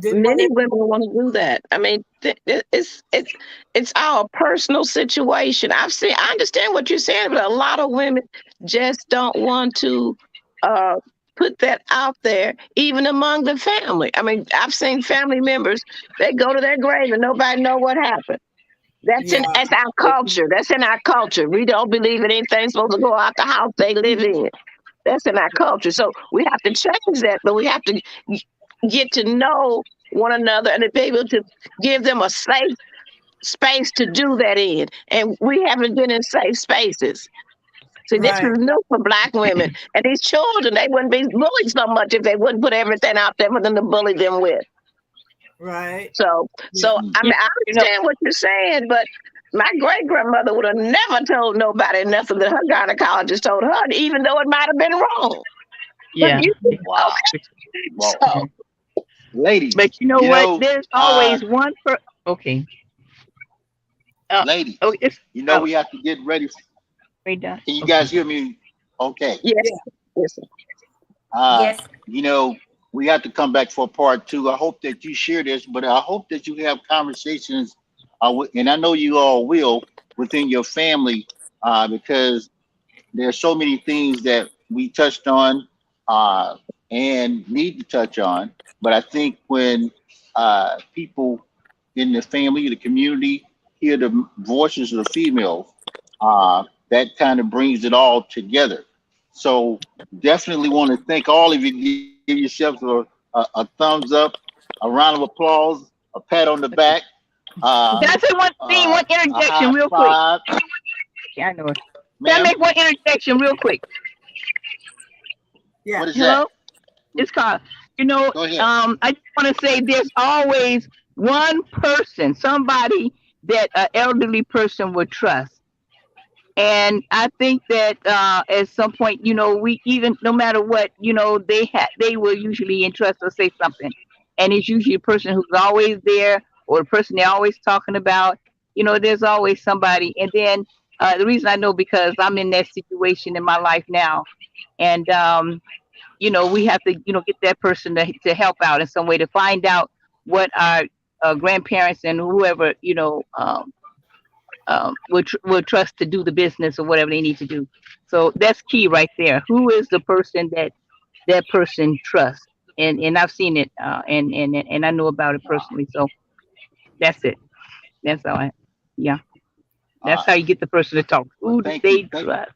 Didn't want Many women want to do that. I mean, it's our personal situation. I understand what you're saying, but a lot of women just don't want to put that out there, even among the family. I mean, I've seen family members, they go to their grave and nobody know what happened. That's our culture. That's in our culture. We don't believe in anything supposed to go out the house they live in. That's in our culture. So we have to change that, but we have to get to know one another and to be able to give them a safe space to do that in. And we haven't been in safe spaces. See, this is new for Black women. And these children, they wouldn't be bullied so much if they wouldn't put everything out there for them to bully them with. Right. So I mean, I understand what you're saying, but my great-grandmother would have never told nobody nothing that her gynecologist told her, even though it might have been wrong. Yeah. Wow. So, Ladies, but you know what? There's always one per. Okay. Ladies, we have to get ready. Can you guys hear me? Okay. Yes. Yes. Yes. We have to come back for part 2. I hope that you share this, but I hope that you have conversations, and I know you all will, within your family, because there are so many things that we touched on and need to touch on. But I think when people in the family, the community, hear the voices of the females, that kind of brings it all together. So definitely want to thank all of you. Give yourselves a thumbs up, a round of applause, a pat on the back. That's one thing, one interjection real quick. Yeah, I know it. Can I make one interjection real quick? Yeah. What is Hello? that? It's called, I just want to say there's always one person, somebody that an elderly person would trust. And I think that at some point, we even, no matter what, they will usually entrust or say something. And it's usually a person who's always there, or a person they're always talking about. There's always somebody. And then the reason I know, because I'm in that situation in my life now. And, we have to, get that person to help out in some way, to find out what our grandparents and whoever, will trust to do the business or whatever they need to do. So that's key right there. Who is the person that person trusts? And I've seen it, and I know about it personally. So that's it. That's all. That's how you get the person to talk. Who do they trust?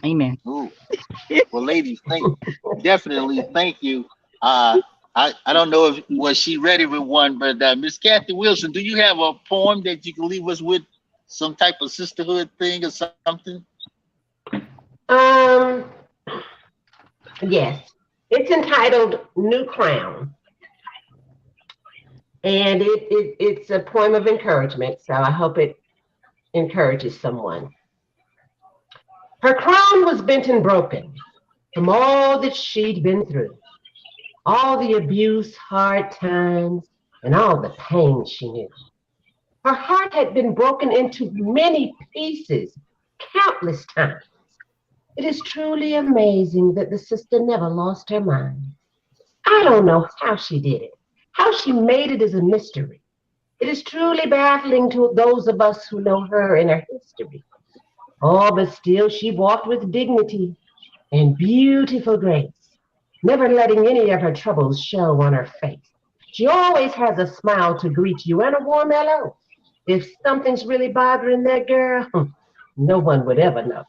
Amen. Ooh. Well, ladies, definitely thank you. I don't know if was she ready with one, but Miss Kathy Wilson, do you have a poem that you can leave us with, some type of sisterhood thing or something? Yes. It's entitled New Crown. And it's a poem of encouragement, so I hope it encourages someone. Her crown was bent and broken from all that she'd been through, all the abuse, hard times, and all the pain she knew. Her heart had been broken into many pieces, countless times. It is truly amazing that the sister never lost her mind. I don't know how she did it. How she made it is a mystery. It is truly baffling to those of us who know her and her history. Oh, but still she walked with dignity and beautiful grace, never letting any of her troubles show on her face. She always has a smile to greet you and a warm hello. If something's really bothering that girl, no one would ever know.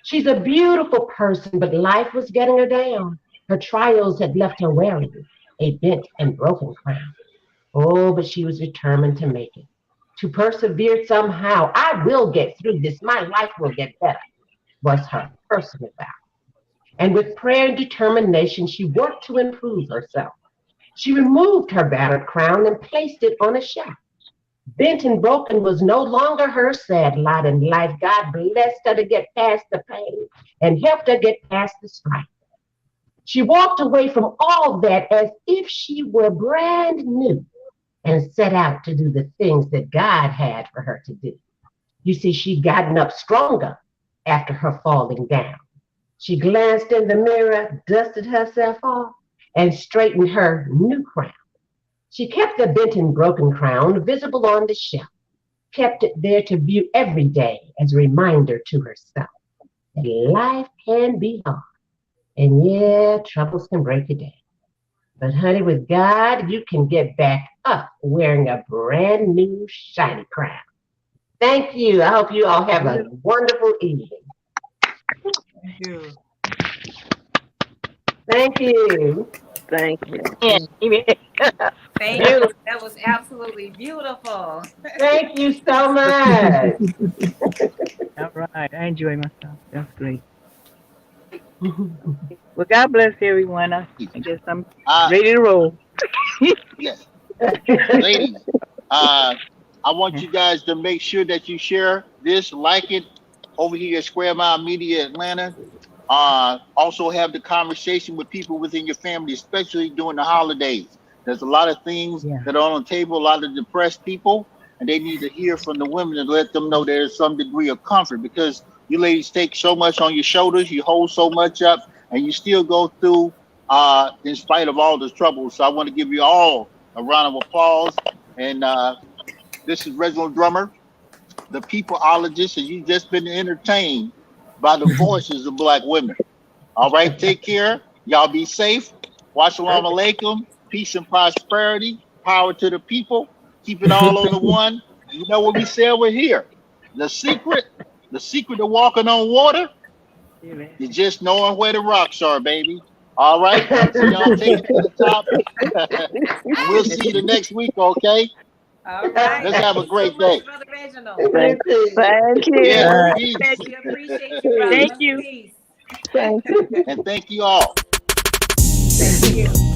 She's a beautiful person, but life was getting her down. Her trials had left her wearing a bent and broken crown. Oh, but she was determined to make it, to persevere somehow. I will get through this. My life will get better, was her personal vow. And with prayer and determination, she worked to improve herself. She removed her battered crown and placed it on a shelf. Bent and broken was no longer her sad lot in life. God blessed her to get past the pain and helped her get past the strife. She walked away from all that as if she were brand new and set out to do the things that God had for her to do. You see, she'd gotten up stronger after her falling down. She glanced in the mirror, dusted herself off, and straightened her new crown. She kept the bent and broken crown visible on the shelf, kept it there to view every day as a reminder to herself that life can be hard. And yeah, troubles can break you down. But honey, with God, you can get back up wearing a brand new shiny crown. Thank you. I hope you all have a wonderful evening. Thank you. Thank you. Thank you. Thank you. That was absolutely beautiful. Thank you so much. All right. I enjoy myself. That's great. Well, God bless everyone. I guess I'm ready to roll. Yes. Ladies, I want you guys to make sure that you share this, like it over here at Square Mile Media Atlanta. Also have the conversation with people within your family, especially during the holidays. There's a lot of things that are on the table, a lot of depressed people, and they need to hear from the women and let them know there's some degree of comfort, because you ladies take so much on your shoulders, you hold so much up, and you still go through in spite of all the troubles. So I want to give you all a round of applause. And this is Reginal Drummer, the peopleologist, and you've just been entertained by the voices of Black women. All right, take care. Y'all be safe. Wassalamu alaikum. Peace and prosperity. Power to the people. Keep it all on the one. You know what we say over here. The secret to walking on water is just knowing where the rocks are, baby. All right. So y'all take it to the top. And we'll see you the next week, okay? All right. Let's have a great day. Brother Reginald. Thank you. Yeah, We appreciate you, brother. Thank you. Peace. Thank you. and thank you all. Thank you.